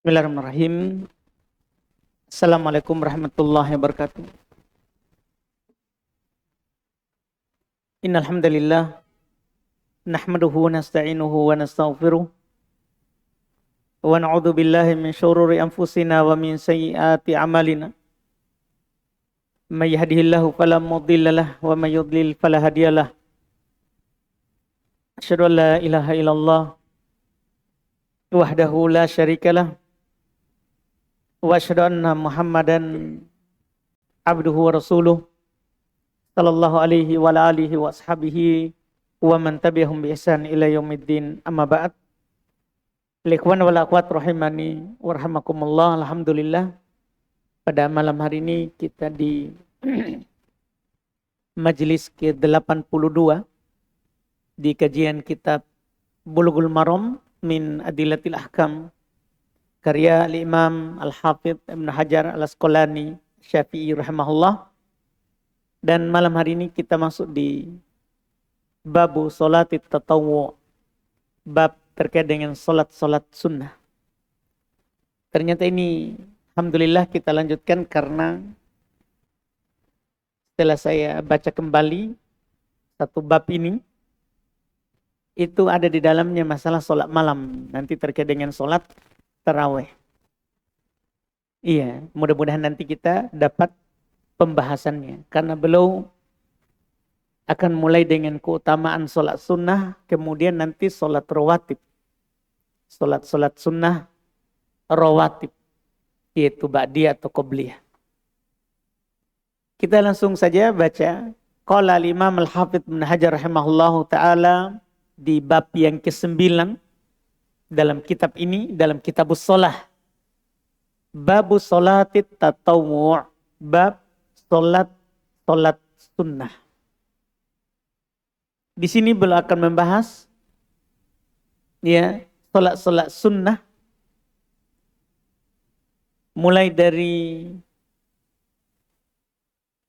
Bismillahirrahmanirrahim. Assalamualaikum warahmatullahi wabarakatuh. Innal hamdalillah nahmaduhu wa nasta'inuhu wa nastaghfiruh wa na'udzu billahi min syururi anfusina wa min sayyiati a'malina. May yahdihillahu fala mudhillalah wa may yudlil fala hadiyalah. Asyhadu an la ilaha illallah wahdahu la syarikalah wa asyhadu anna Muhammadan abduhu wa rasuluh sallallahu alaihi wa ala alihi wa ashabihi wa man tabi'ahum bi ihsan ila yaumiddin, amma ba'd. Ikhwan wal akhwat rahimani wa rahimakumullah. Alhamdulillah, pada malam hari ini kita di majelis ke-82 di kajian kitab Bulughul Maram min Adillatil Ahkam karya Imam Al-Hafidh Ibn Hajar Al-Asqalani Syafi'i rahimahullah. Dan malam hari ini kita masuk di babu sholatit tatawwu', bab terkait dengan solat-solat sunnah. Ternyata ini alhamdulillah kita lanjutkan karena setelah saya baca kembali satu bab ini, itu ada di dalamnya masalah solat malam, nanti terkait dengan solat tarawih. Iya, mudah-mudahan nanti kita dapat pembahasannya. Karena beliau akan mulai dengan keutamaan solat sunnah, kemudian nanti solat rawatib. Solat-solat sunnah rawatib, yaitu ba'diyah atau qobliyah. Kita langsung saja baca. Qala al-Imam Al-Hafidh Ibn Hajar rahimahullahu ta'ala di bab yang ke-9 dalam kitab ini, dalam kitabus sholah. Babu sholatit tatawwu', bab solat sunnah. Di sini beliau akan membahas ya solat sunnah mulai dari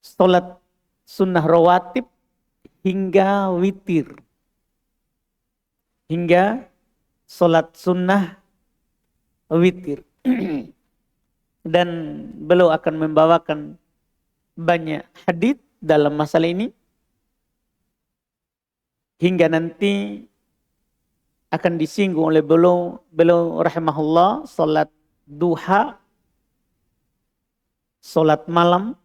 solat sunnah rawatib hingga witir, hingga solat sunnah witir. Dan beliau akan membawakan banyak hadits dalam masalah ini, hingga nanti akan disinggung oleh beliau rahimahullah solat duha, solat malam,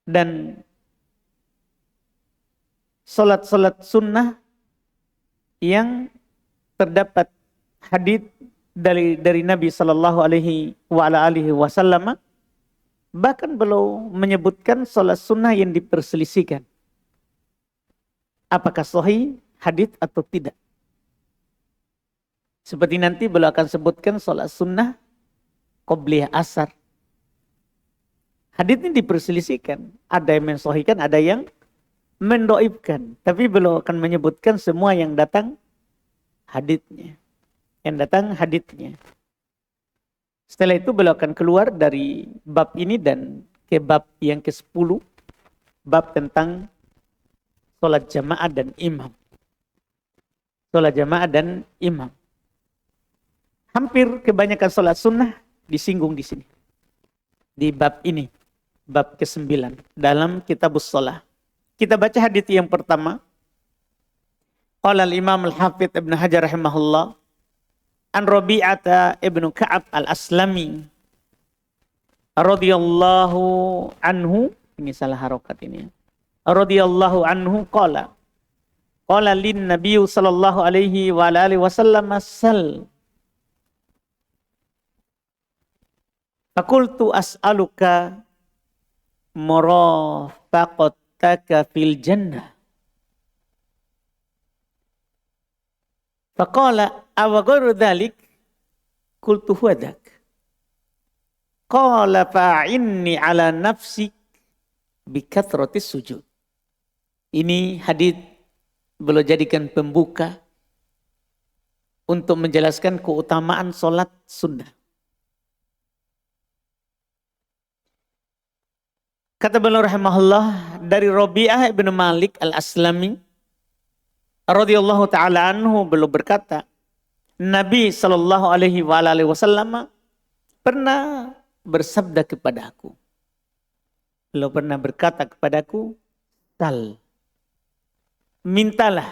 dan solat-solat sunnah yang terdapat hadits dari Nabi Sallallahu Alaihi Wasallam. Bahkan beliau menyebutkan solat sunnah yang diperselisihkan, apakah sahih hadits atau tidak. Seperti nanti beliau akan sebutkan solat sunnah qobliyah asar. Hadits ini diperselisihkan, ada yang mensahihkan, ada yang mendoibkan, tapi beliau akan menyebutkan semua yang datang haditsnya, Setelah itu beliau akan keluar dari bab ini dan ke bab yang ke-10, bab tentang sholat jamaah dan imam. Sholat jamaah dan imam. Hampir kebanyakan sholat sunnah disinggung di sini, di bab ini, bab ke-9 dalam kitabus sholah. Kita baca hadits yang pertama. Qala al-Imam Al-Hafidh Ibn Hajar rahimahullah an Rabi'ata ibnu Ka'ab al-Aslami radhiyallahu anhu, ini salah harokat ini ya. Radhiyallahu anhu qala lin Nabi sallallahu alaihi wa alihi wasallam sal faqultu as'aluka murafaqataka fil jannah. Faqala aw ghairu dzalik qultu huwa dzak. Qala fa'inni ala nafsik bi kathratis sujud. Ini hadits beliau jadikan pembuka untuk menjelaskan keutamaan salat sunnah. Kata beliau rahimahullah dari Rabi'ah ibn Malik al-Aslami radhiyallahu ta'ala anhu, beliau berkata, Nabi Shallallahu Alaihi Wasallam pernah bersabda kepadaku, beliau pernah berkata kepadaku, "Sal, mintalah."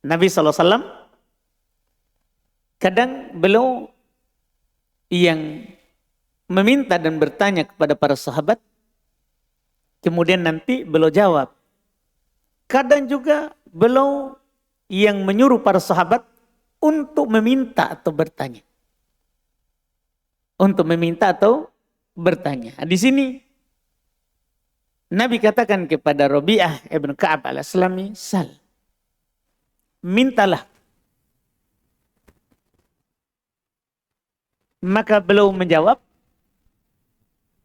Nabi Shallallahu Alaihi Wasallam kadang beliau yang meminta dan bertanya kepada para sahabat, kemudian nanti beliau jawab. Kadang juga beliau yang menyuruh para sahabat untuk meminta atau bertanya. Untuk meminta atau bertanya. Di sini Nabi katakan kepada Rabi'ah ibn Ka'ab al-Aslami, "Sal, mintalah." Maka beliau menjawab,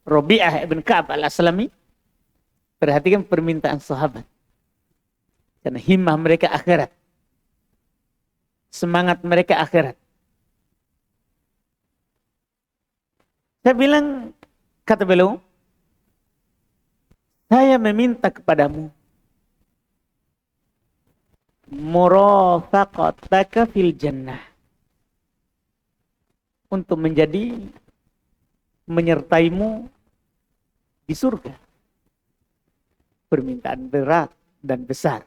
Rabi'ah ibn Ka'ab al-Aslami, perhatikan permintaan sahabat. Karena himmah mereka akhirat. Semangat mereka akhirat. Saya bilang, kata beliau, saya meminta kepadamu murafaqataka fil jannah, untuk menjadi menyertaimu di surga. Permintaan berat dan besar.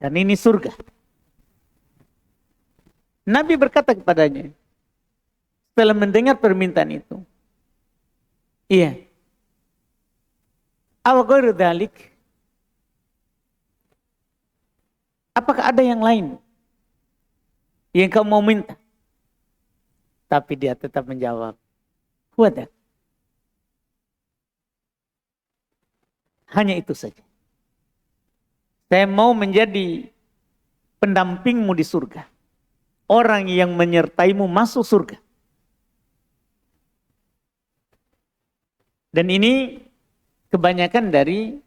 Dan ini surga. Nabi berkata kepadanya, setelah mendengar permintaan itu, iya, aw ghairu dzalik, apakah ada yang lain yang kau mau minta? Tapi dia tetap menjawab, "Huwa." Hanya itu saja. Saya mau menjadi pendampingmu di surga. Orang yang menyertaimu masuk surga. Dan ini kebanyakan dari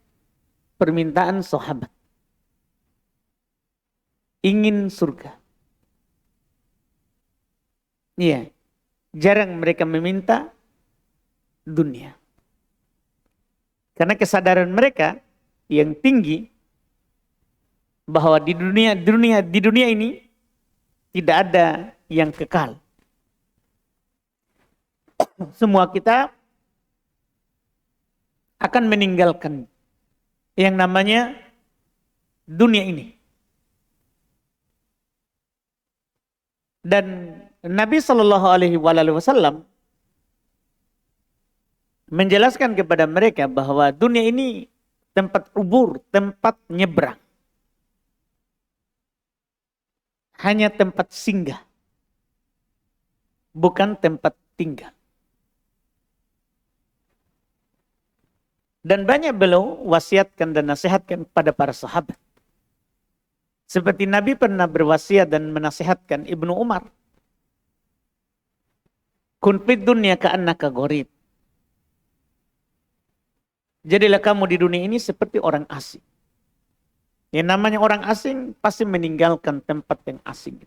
permintaan sahabat. Ingin surga. Iya. Jarang mereka meminta dunia. Karena kesadaran mereka yang tinggi bahwa di dunia ini tidak ada yang kekal. Semua kita akan meninggalkan yang namanya dunia ini. Dan Nabi Shallallahu Alaihi Wasallam menjelaskan kepada mereka bahwa dunia ini tempat ubur, tempat nyebrang. Hanya tempat singgah. Bukan tempat tinggal. Dan banyak beliau wasiatkan dan nasihatkan pada para sahabat. Seperti Nabi pernah berwasiat dan menasihatkan Ibnu Umar. Kun fid dunya ka'annaka gharib. Jadilah kamu di dunia ini seperti orang asing. Yang namanya orang asing pasti meninggalkan tempat yang asing.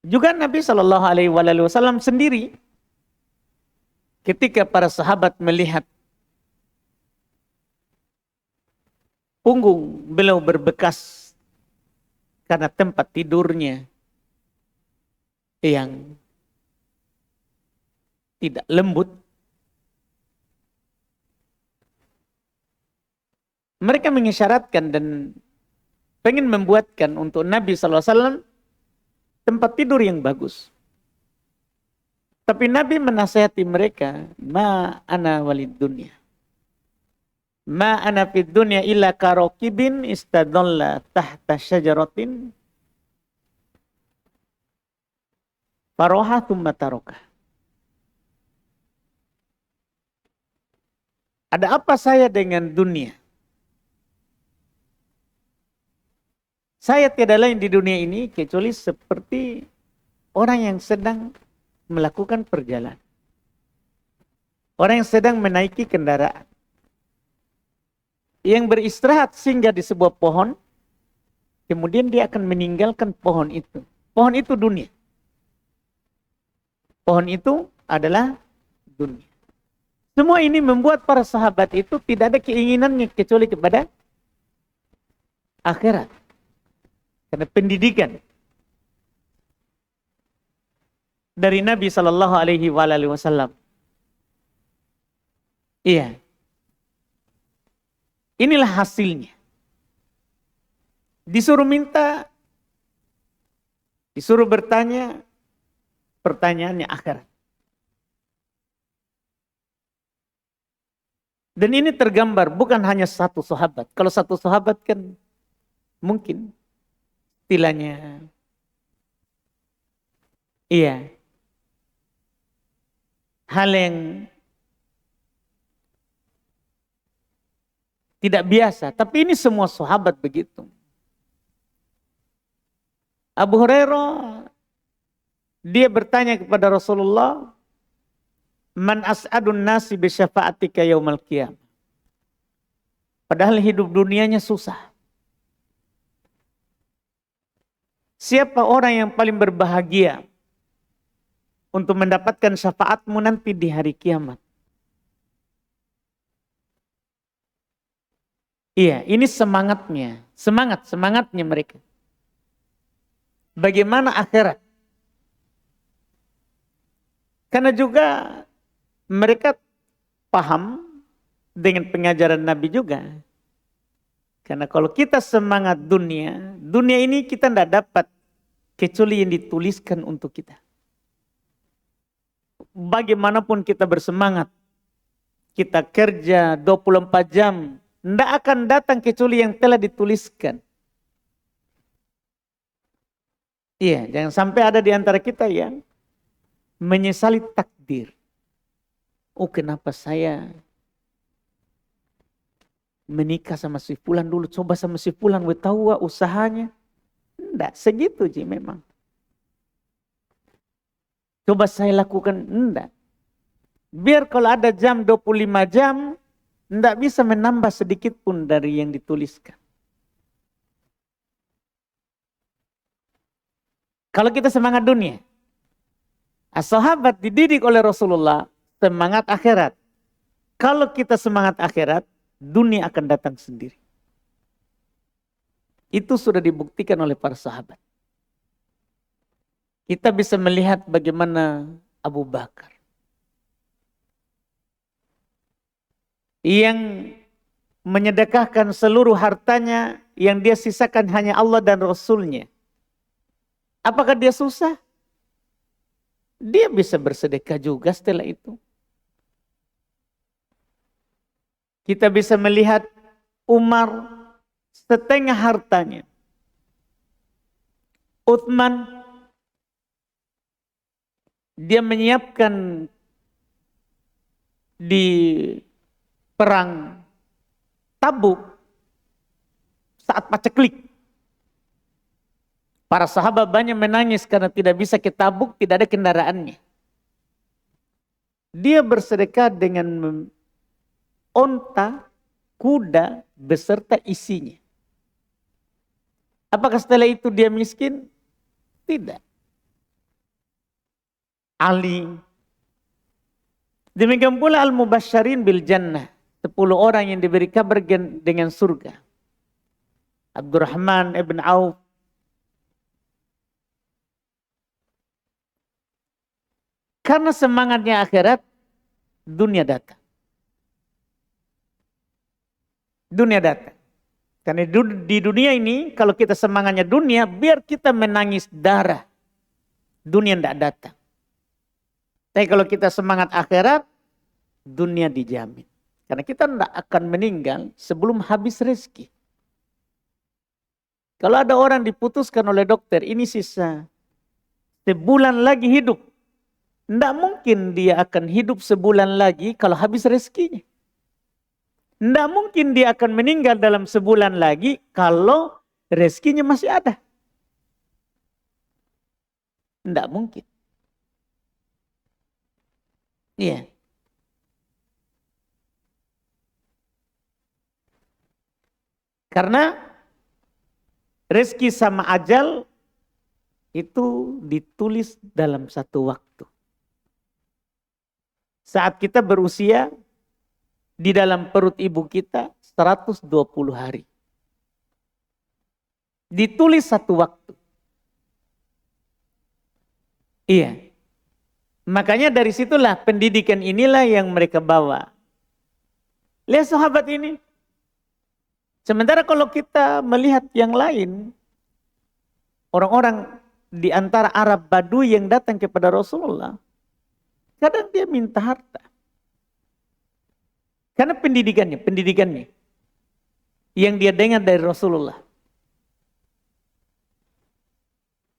Juga Nabi Shallallahu Alaihi Wasallam sendiri, ketika para sahabat melihat punggung beliau berbekas karena tempat tidurnya yang tidak lembut, mereka mengisyaratkan dan pengen membuatkan untuk Nabi SAW tempat tidur yang bagus. Tapi Nabi menasihati mereka, ma ana walid dunya. Ma ana fid dunya illa karokibin istadalla tahta syajaratin faroha thumma taroka. Ada apa saya dengan dunia? Saya tiada lain di dunia ini kecuali seperti orang yang sedang melakukan perjalanan. Orang yang sedang menaiki kendaraan. Yang beristirahat singgah di sebuah pohon, kemudian dia akan meninggalkan pohon itu. Pohon itu dunia. Pohon itu adalah dunia. Semua ini membuat para sahabat itu tidak ada keinginannya kecuali kepada akhirat. Karena pendidikan dari Nabi Shallallahu Alaihi Wasallam. Iya, inilah hasilnya. Disuruh minta, disuruh bertanya, pertanyaannya akhirat. Dan ini tergambar bukan hanya satu sahabat. Kalau satu sahabat kan mungkin istilahnya, iya, hal yang tidak biasa. Tapi ini semua sahabat begitu. Abu Hurairah, dia bertanya kepada Rasulullah, Man as'adun nasi bisyafa'atika yaumal qiyamah. Padahal hidup dunianya susah. Siapa orang yang paling berbahagia untuk mendapatkan syafaatmu nanti di hari kiamat? Iya, ini semangatnya. Semangatnya mereka. Bagaimana akhirat? Karena juga mereka paham dengan pengajaran Nabi juga. Karena kalau kita semangat dunia, dunia ini kita tidak dapat kecuali yang dituliskan untuk kita. Bagaimanapun kita bersemangat, kita kerja 24 jam, tidak akan datang kecuali yang telah dituliskan. Iya, jangan sampai ada di antara kita yang menyesali takdir. Oh, kenapa saya menikah sama si fulan dulu, coba sama si fulan, we tahu usahanya. Enggak, segitu Ji memang. Coba saya lakukan, enggak. Biar kalau ada jam 25 jam, enggak bisa menambah sedikit pun dari yang dituliskan. Kalau kita semangat dunia, sahabat dididik oleh Rasulullah semangat akhirat. Kalau kita semangat akhirat, dunia akan datang sendiri. Itu sudah dibuktikan oleh para sahabat. Kita bisa melihat bagaimana Abu Bakar yang menyedekahkan seluruh hartanya, yang dia sisakan hanya Allah dan Rasulnya. Apakah dia susah? Dia bisa bersedekah juga setelah itu. Kita bisa melihat Umar setengah hartanya. Uthman, dia menyiapkan di perang Tabuk saat paceklik. Para sahabat banyak menangis karena tidak bisa ke Tabuk, tidak ada kendaraannya. Dia bersedekah dengan onta, kuda, beserta isinya. Apakah setelah itu dia miskin? Tidak. Ali. Demikian pula al-mubasysyirin bil jannah. 10 orang yang diberi kabar dengan surga. Abdurrahman ibn Auf. Karena semangatnya akhirat, dunia datang. Dunia datang. Karena di dunia ini, kalau kita semangatnya dunia, biar kita menangis darah, dunia tidak datang. Tapi kalau kita semangat akhirat, dunia dijamin. Karena kita tidak akan meninggal sebelum habis rezeki. Kalau ada orang diputuskan oleh dokter, ini sisa sebulan lagi hidup. Tidak mungkin dia akan hidup sebulan lagi kalau habis rezekinya. Tidak mungkin dia akan meninggal dalam sebulan lagi kalau rezekinya masih ada. Tidak mungkin. Iya. Karena rezeki sama ajal itu ditulis dalam satu waktu. Saat kita berusia di dalam perut ibu kita 120 hari. Ditulis satu waktu. Iya. Makanya dari situlah pendidikan inilah yang mereka bawa. Lihat sahabat ini. Sementara kalau kita melihat yang lain, orang-orang di antara Arab Baduy yang datang kepada Rasulullah, kadang dia minta harta. Karena pendidikannya yang dia dengar dari Rasulullah.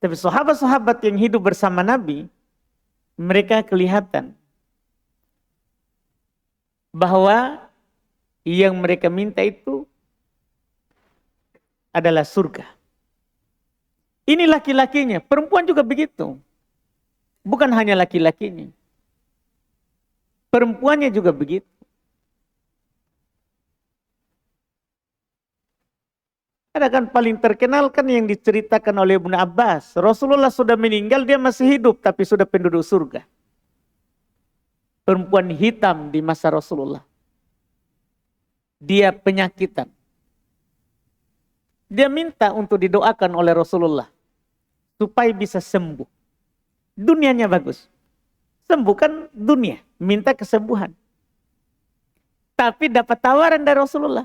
Tapi sahabat-sahabat yang hidup bersama Nabi, mereka kelihatan bahwa yang mereka minta itu adalah surga. Ini laki-lakinya, perempuan juga begitu. Bukan hanya laki-lakinya. Perempuannya juga begitu. Ada kan paling terkenal kan yang diceritakan oleh Ibnu Abbas. Rasulullah sudah meninggal, dia masih hidup tapi sudah penduduk surga. Perempuan hitam di masa Rasulullah. Dia penyakitan. Dia minta untuk didoakan oleh Rasulullah supaya bisa sembuh. Dunianya bagus. Sembuhkan dunia, minta kesembuhan. Tapi dapat tawaran dari Rasulullah.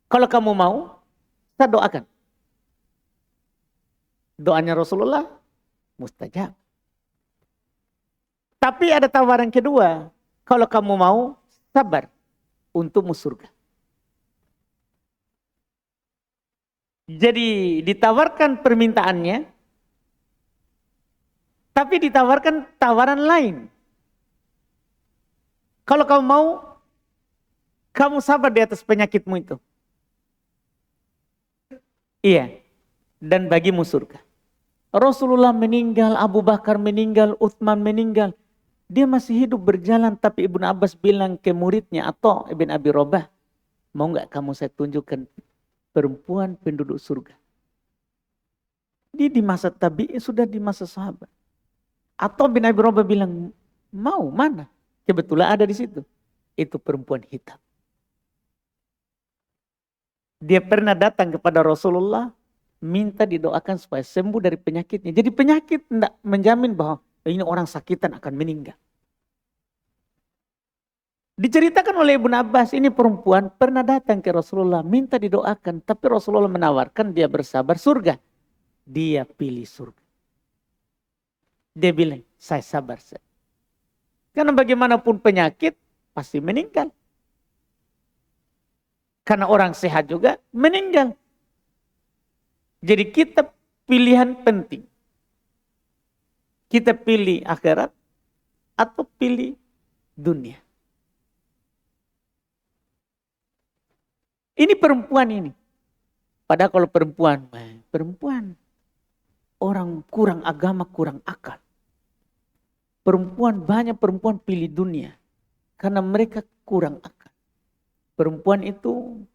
Kalau kamu mau, saya doakan. Doanya Rasulullah mustajab. Tapi ada tawaran kedua. Kalau kamu mau, sabar untukmu surga. Jadi ditawarkan permintaannya, tapi ditawarkan tawaran lain. Kalau kamu mau, kamu sabar di atas penyakitmu itu. Iya, dan bagimu surga. Rasulullah meninggal, Abu Bakar meninggal, Utsman meninggal. Dia masih hidup berjalan, tapi Ibnu Abbas bilang ke muridnya atau Ibn Abi Robah, mau nggak kamu saya tunjukkan perempuan penduduk surga? Dia di masa tabi'in, sudah di masa sahabat. Atau bin Abi Robah bilang, mau, mana? Kebetulan ada di situ. Itu perempuan hitam. Dia pernah datang kepada Rasulullah, minta didoakan supaya sembuh dari penyakitnya. Jadi penyakit tidak menjamin bahwa ini orang sakitan akan meninggal. Diceritakan oleh Ibnu Abbas, ini perempuan pernah datang ke Rasulullah, minta didoakan. Tapi Rasulullah menawarkan dia bersabar surga. Dia pilih surga. Dia bilang, saya sabar. Karena bagaimanapun penyakit, pasti meninggal. Karena orang sehat juga meninggal. Jadi kita pilihan penting. Kita pilih akhirat atau pilih dunia. Ini perempuan ini. Padahal kalau perempuan orang kurang agama, kurang akal. Banyak perempuan pilih dunia. Karena mereka kurang akal. Perempuan itu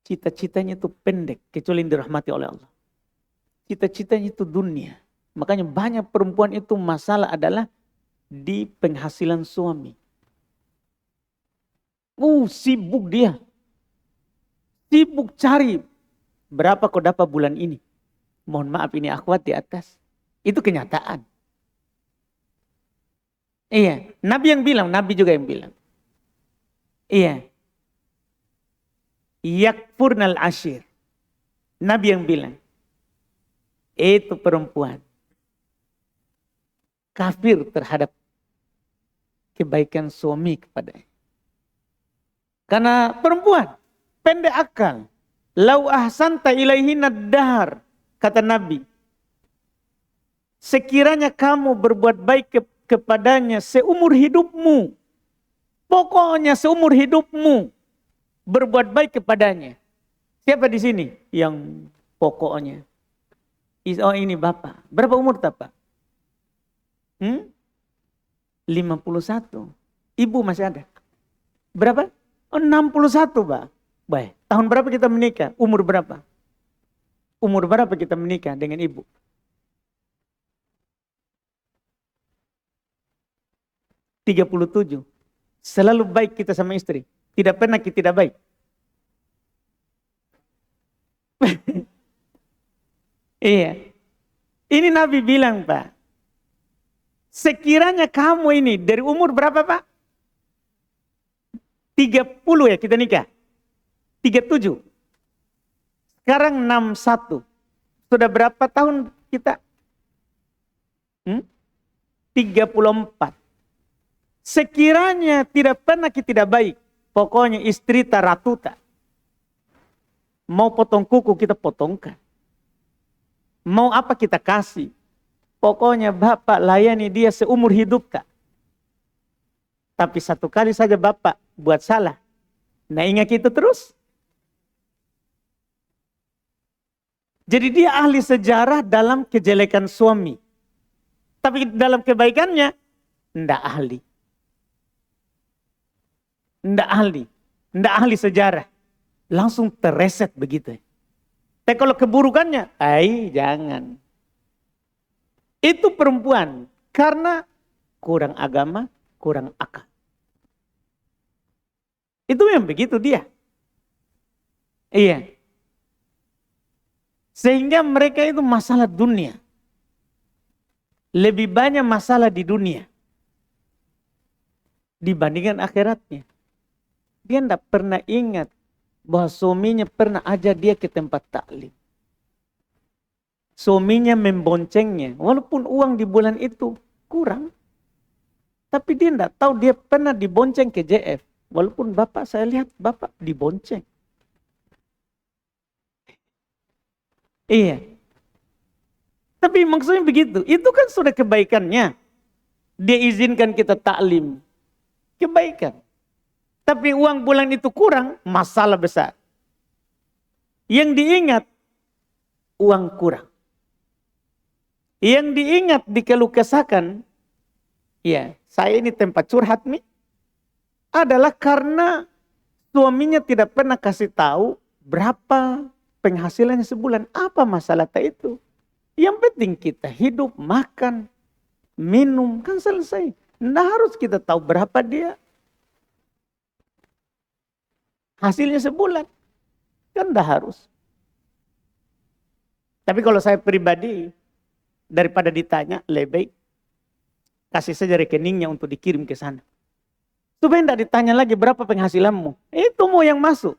cita-citanya itu pendek, kecuali yang dirahmati oleh Allah. Cita-citanya itu dunia. Makanya banyak perempuan itu masalah adalah di penghasilan suami. Sibuk dia. Sibuk cari. Berapa kau dapat bulan ini? Mohon maaf ini akhwat di atas. Itu kenyataan. Iya, Nabi yang bilang, Nabi juga yang bilang. Iya. Yakfurnal ashir. Nabi yang bilang. Itu perempuan. Kafir terhadap kebaikan suami kepadanya. Karena perempuan. Pendek akal. Lau ahsanta ilaihina dahar. Kata Nabi. Sekiranya kamu berbuat baik kepadanya seumur hidupmu. Pokoknya seumur hidupmu. Berbuat baik kepadanya. Siapa di sini yang pokoknya? Oh ini Bapak. Berapa umur Bapak? 51. Ibu masih ada? Berapa? Oh 61 Pak. Baik. Tahun berapa kita menikah? Umur berapa? Umur berapa kita menikah dengan ibu? 37. Selalu baik kita sama istri. Tidak pernah kita tidak baik. Iya. Ini Nabi bilang, Pak. Sekiranya kamu ini dari umur berapa, Pak? 30 ya kita nikah. 37. Sekarang 61. Sudah berapa tahun kita? 34. Sekiranya tidak pernah kita tidak baik. Pokoknya istri tak ratu tak. Mau potong kuku kita potongkan. Mau apa kita kasih. Pokoknya Bapak layani dia seumur hidup tak. Tapi satu kali saja Bapak buat salah. Nah ingat itu terus. Jadi dia ahli sejarah dalam kejelekan suami. Tapi dalam kebaikannya, tidak ahli. Tidak ahli sejarah. Langsung tereset begitu. Tapi kalau keburukannya, jangan. Itu perempuan. Karena kurang agama, kurang akal. Itu yang begitu dia. Iya. Sehingga mereka itu masalah dunia. Lebih banyak masalah di dunia dibandingkan akhiratnya. Dia tidak pernah ingat bahwa suaminya pernah ajar dia ke tempat taklim. Suaminya memboncengnya. Walaupun uang di bulan itu kurang. Tapi dia tidak tahu dia pernah dibonceng ke JF. Walaupun Bapak, saya lihat Bapak dibonceng. Iya. Tapi maksudnya begitu. Itu kan sudah kebaikannya. Dia izinkan kita taklim. Kebaikan. Tapi uang bulan itu kurang, masalah besar. Yang diingat, uang kurang. Yang diingat dikeluh kesahkan, ya saya ini tempat curhat nih, adalah karena suaminya tidak pernah kasih tahu berapa penghasilannya sebulan. Apa masalah tak itu? Yang penting kita hidup, makan, minum, kan selesai. Tidak harus kita tahu berapa dia hasilnya sebulan. Kan tidak harus. Tapi kalau saya pribadi, daripada ditanya, lebih baik kasih saja rekeningnya untuk dikirim ke sana. Supaya tidak ditanya lagi berapa penghasilanmu. Itu mau yang masuk.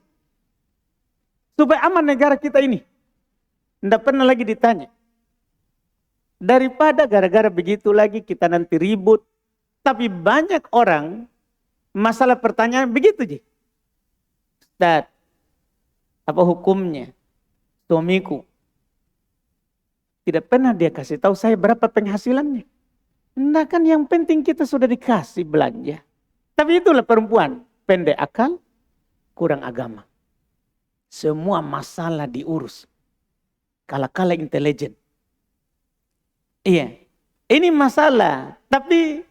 Supaya aman negara kita ini. Tidak pernah lagi ditanya. Daripada gara-gara begitu lagi kita nanti ribut. Tapi banyak orang masalah pertanyaan begitu je. Ustaz, apa hukumnya suamiku? Tidak pernah dia kasih tahu saya berapa penghasilannya. Nah kan yang penting kita sudah dikasih belanja. Tapi itulah perempuan, pendek akal, kurang agama. Semua masalah diurus. Kala-kala intelijen. Iya, ini masalah. Tapi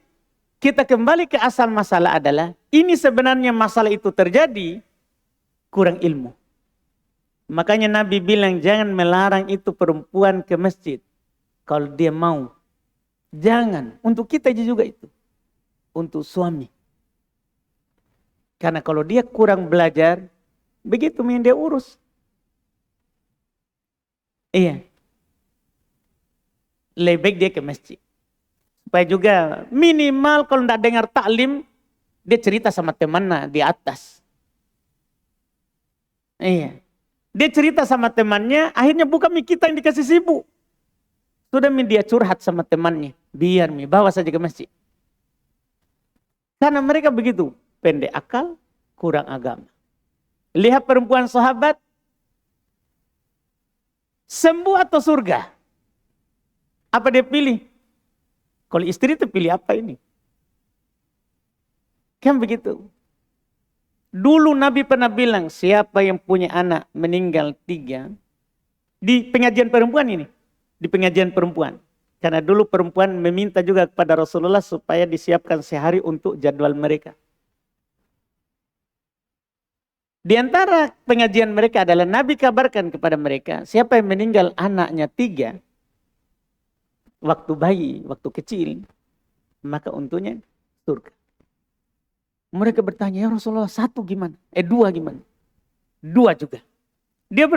kita kembali ke asal masalah adalah, ini sebenarnya masalah itu terjadi, kurang ilmu. Makanya Nabi bilang jangan melarang itu perempuan ke masjid. Kalau dia mau. Jangan. Untuk kita juga itu. Untuk suami. Karena kalau dia kurang belajar, begitu yang dia urus. Iya. Lebih baik dia ke masjid. Supaya juga minimal kalau tidak dengar taklim, dia cerita sama temannya di atas. Iya. Dia cerita sama temannya, akhirnya bukan kita yang dikasih sibuk. Sudah dia curhat sama temannya. Biar bawa saja ke masjid. Karena mereka begitu. Pendek akal, kurang agama. Lihat perempuan sahabat. Sembuh atau surga? Apa dia pilih? Kalau istri itu pilih apa ini? Kan begitu. Dulu Nabi pernah bilang, siapa yang punya anak meninggal 3. Di pengajian perempuan ini. Di pengajian perempuan. Karena dulu perempuan meminta juga kepada Rasulullah supaya disiapkan sehari untuk jadwal mereka. Di antara pengajian mereka adalah Nabi kabarkan kepada mereka, siapa yang meninggal anaknya 3, waktu bayi, waktu kecil, maka untungnya surga. Mereka bertanya, ya Rasulullah 1 gimana? 2 gimana? 2 juga. Dia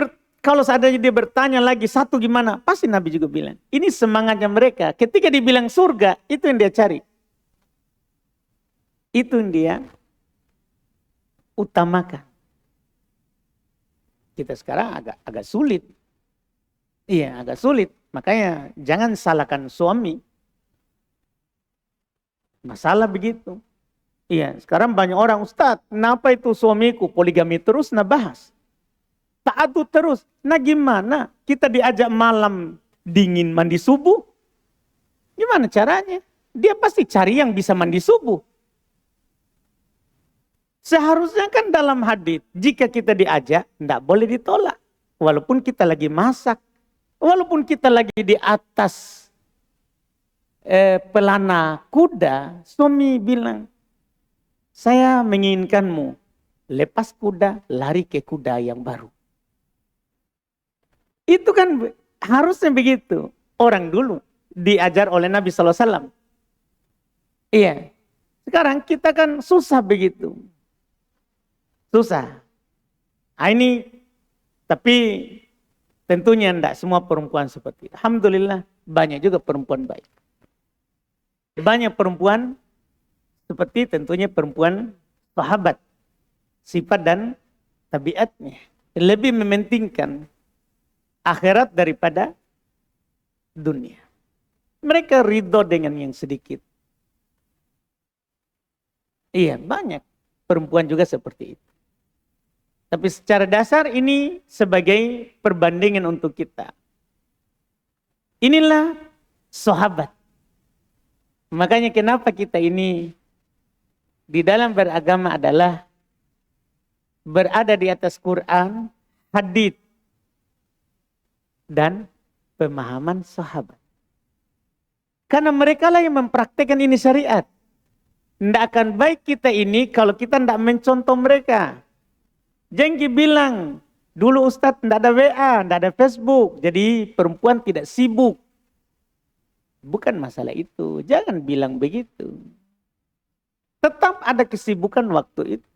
Kalau seandainya dia bertanya lagi satu gimana, pasti Nabi juga bilang. Ini semangatnya mereka. Ketika dibilang surga, itu yang dia cari. Itu yang dia utamakan. Kita sekarang agak sulit. Iya, agak sulit. Makanya jangan salahkan suami. Masalah begitu. Iya, sekarang banyak orang, Ustadz, kenapa itu suamiku poligami terus? Nah bahas. Ta'adud terus. Nah gimana? Kita diajak malam dingin mandi subuh. Gimana caranya? Dia pasti cari yang bisa mandi subuh. Seharusnya kan dalam hadis, jika kita diajak, tidak boleh ditolak. Walaupun kita lagi masak. Walaupun kita lagi di atas pelana kuda, suami bilang, saya menginginkanmu, lepas kuda, lari ke kuda yang baru. Itu kan harusnya begitu. Orang dulu diajar oleh Nabi SAW. Iya. Sekarang kita kan susah begitu. Susah. Nah, ini, tapi tentunya tidak semua perempuan seperti itu. Alhamdulillah banyak juga perempuan baik. Banyak perempuan seperti tentunya perempuan sahabat. Sifat dan tabiatnya. Lebih mementingkan akhirat daripada dunia. Mereka ridho dengan yang sedikit. Iya, banyak perempuan juga seperti itu. Tapi secara dasar ini sebagai perbandingan untuk kita. Inilah sahabat. Makanya kenapa kita ini di dalam beragama adalah berada di atas Quran, hadits, dan pemahaman sahabat. Karena mereka lah yang mempraktekkan ini syariat. Tidak akan baik kita ini kalau kita tidak mencontoh mereka. Jengki bilang, dulu Ustadz tidak ada WA, tidak ada Facebook. Jadi perempuan tidak sibuk. Bukan masalah itu. Jangan bilang begitu. Tetap ada kesibukan waktu itu.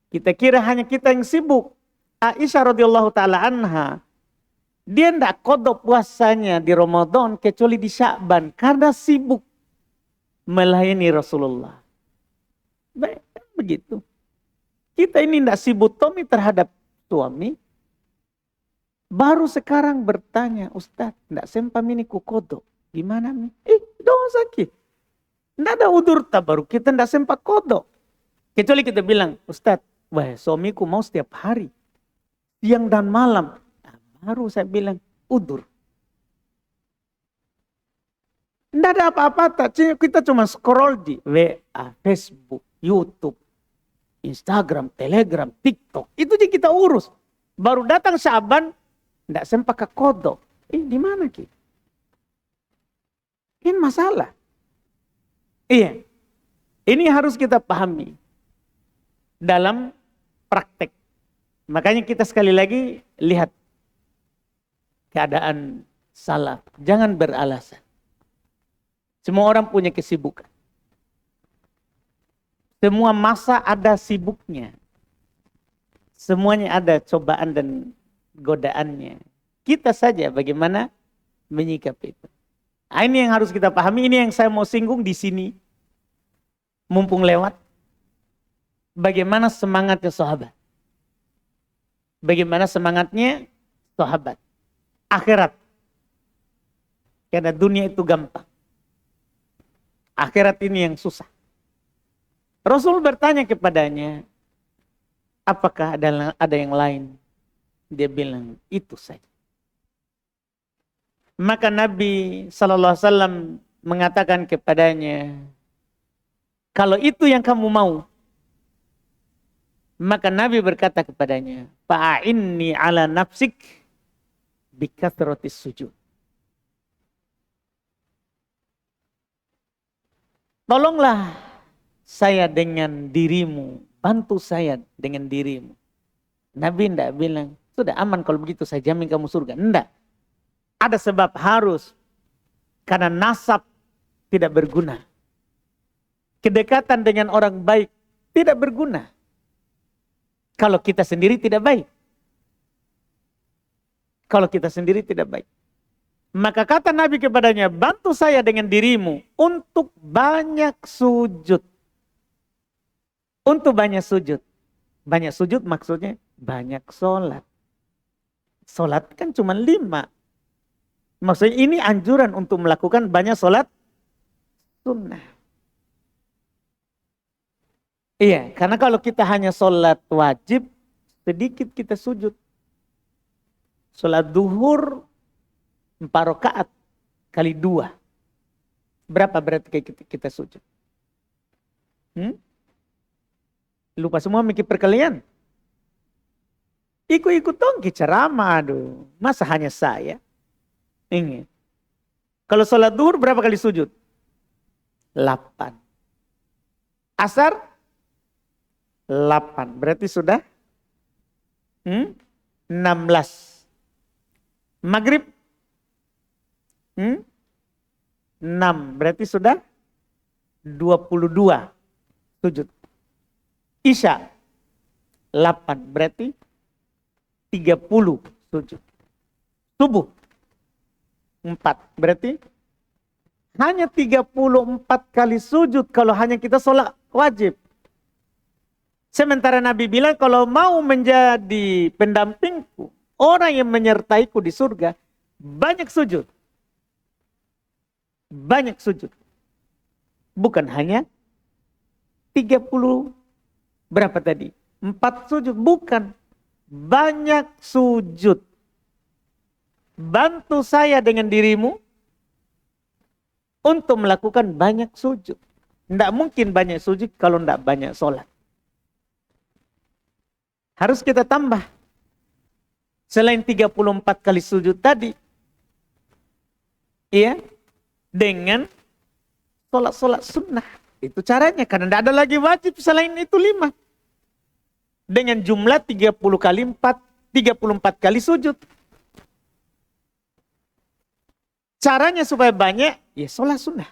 Kita kira hanya kita yang sibuk. Aisyah radhiyallahu ta'ala anha, dia tidak kodok puasanya di Ramadan kecuali di Sya'ban karena sibuk melayani Rasulullah. Baik, begitu. Kita ini tidak sibuk Tommy terhadap suami. Baru sekarang bertanya, Ustadz, tidak sempam ini ku kodok. Gimana nih? Dosa ki. Tidak ada udur baru kita tidak sempat kodok. Kecuali kita bilang, Ustadz, wah suamiku mau setiap hari. Siang dan malam. Baru saya bilang, udur. Tidak ada apa-apa. Kita cuma scroll di WA, Facebook, YouTube, Instagram, Telegram, TikTok. Itu aja kita urus. Baru datang Sya'ban, tidak sempat ke kodok. Di mana Ki? Ini masalah. Iya. Ini harus kita pahami. Dalam praktek. Makanya kita sekali lagi lihat keadaan salaf. Jangan beralasan. Semua orang punya kesibukan. Semua masa ada sibuknya. Semuanya ada cobaan dan godaannya. Kita saja bagaimana menyikapi itu. Nah, ini yang harus kita pahami. Ini yang saya mau singgung di sini. Mumpung lewat. Bagaimana semangatnya sahabat. Bagaimana semangatnya sahabat. Akhirat. Karena dunia itu gampang. Akhirat ini yang susah. Rasul bertanya kepadanya, apakah ada yang lain? Dia bilang, itu saja. Maka Nabi SAW mengatakan kepadanya, kalau itu yang kamu mau, maka Nabi berkata kepadanya, fa'inni ala nafsik bikathratis sujud. Tolonglah saya dengan dirimu, bantu saya dengan dirimu. Nabi tidak bilang, sudah aman kalau begitu saya jamin kamu surga. Tidak. Ada sebab harus. Karena nasab tidak berguna. Kedekatan dengan orang baik tidak berguna. Kalau kita sendiri tidak baik. kalau kita sendiri tidak baik. Maka kata Nabi kepadanya, bantu saya dengan dirimu untuk banyak sujud. Untuk banyak sujud. Banyak sujud maksudnya banyak sholat. Sholat kan cuma 5. Maksudnya ini anjuran untuk melakukan banyak sholat sunnah. Iya, karena kalau kita hanya sholat wajib, sedikit kita sujud. Sholat duhur 4 rakaat kali 2. Berapa berarti kita sujud? Lupa semua mikir perkalian. Ikut-ikut dong ceramah, aduh. Masa hanya saya? Ingat. Kalau sholat duhur berapa kali sujud? 8. Asar? 8. Berarti sudah 16. Maghrib? 6. Berarti sudah 22 sujud. Isya 8. Berarti 30 sujud. Subuh 4. Berarti hanya 34 kali sujud kalau hanya kita sholat wajib. Sementara Nabi bilang kalau mau menjadi pendampingku, orang yang menyertaiku di surga, banyak sujud. Banyak sujud. Bukan hanya 30, berapa tadi? 4 sujud, bukan. Banyak sujud. Bantu saya dengan dirimu untuk melakukan banyak sujud. Tidak mungkin banyak sujud kalau tidak banyak sholat. Harus kita tambah. Selain 34 kali sujud tadi. Iya. Dengan sholat-sholat sunnah. Itu caranya. Karena tidak ada lagi wajib selain itu 5. Dengan jumlah 34 kali sujud. Caranya supaya banyak, ya sholat sunnah.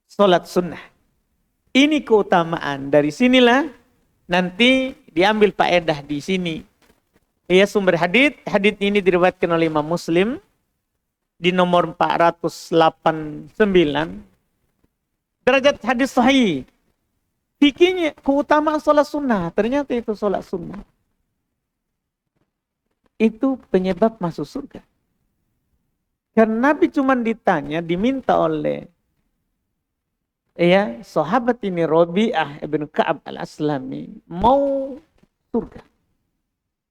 Sholat sunnah. Ini keutamaan. Dari sinilah nanti diambil faedah di sini. Ya, sumber hadits. Hadits ini diriwayatkan oleh Imam Muslim di nomor 489. Derajat hadis sahih. Fikihnya keutamaan sholat sunnah. Ternyata itu sholat sunnah. Itu penyebab masuk surga. Karena Nabi cuma ditanya, diminta oleh sahabat ini Rabi'ah ibn Ka'ab al-Aslami mau surga.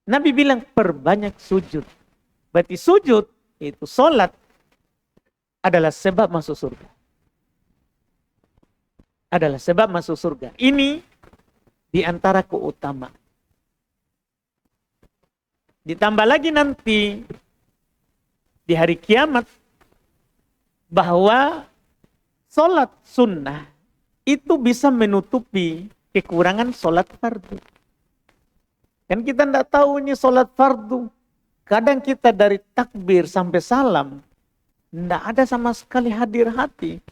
Nabi bilang perbanyak sujud. Berarti sujud itu sholat adalah sebab masuk surga. Adalah sebab masuk surga. Ini diantara keutamaan. Ditambah lagi nanti di hari kiamat bahwa sholat sunnah itu bisa menutupi kekurangan sholat fardu. Kan kita tidak tahu ini sholat fardu. Kadang kita dari takbir sampai salam tidak ada sama sekali hadir hati.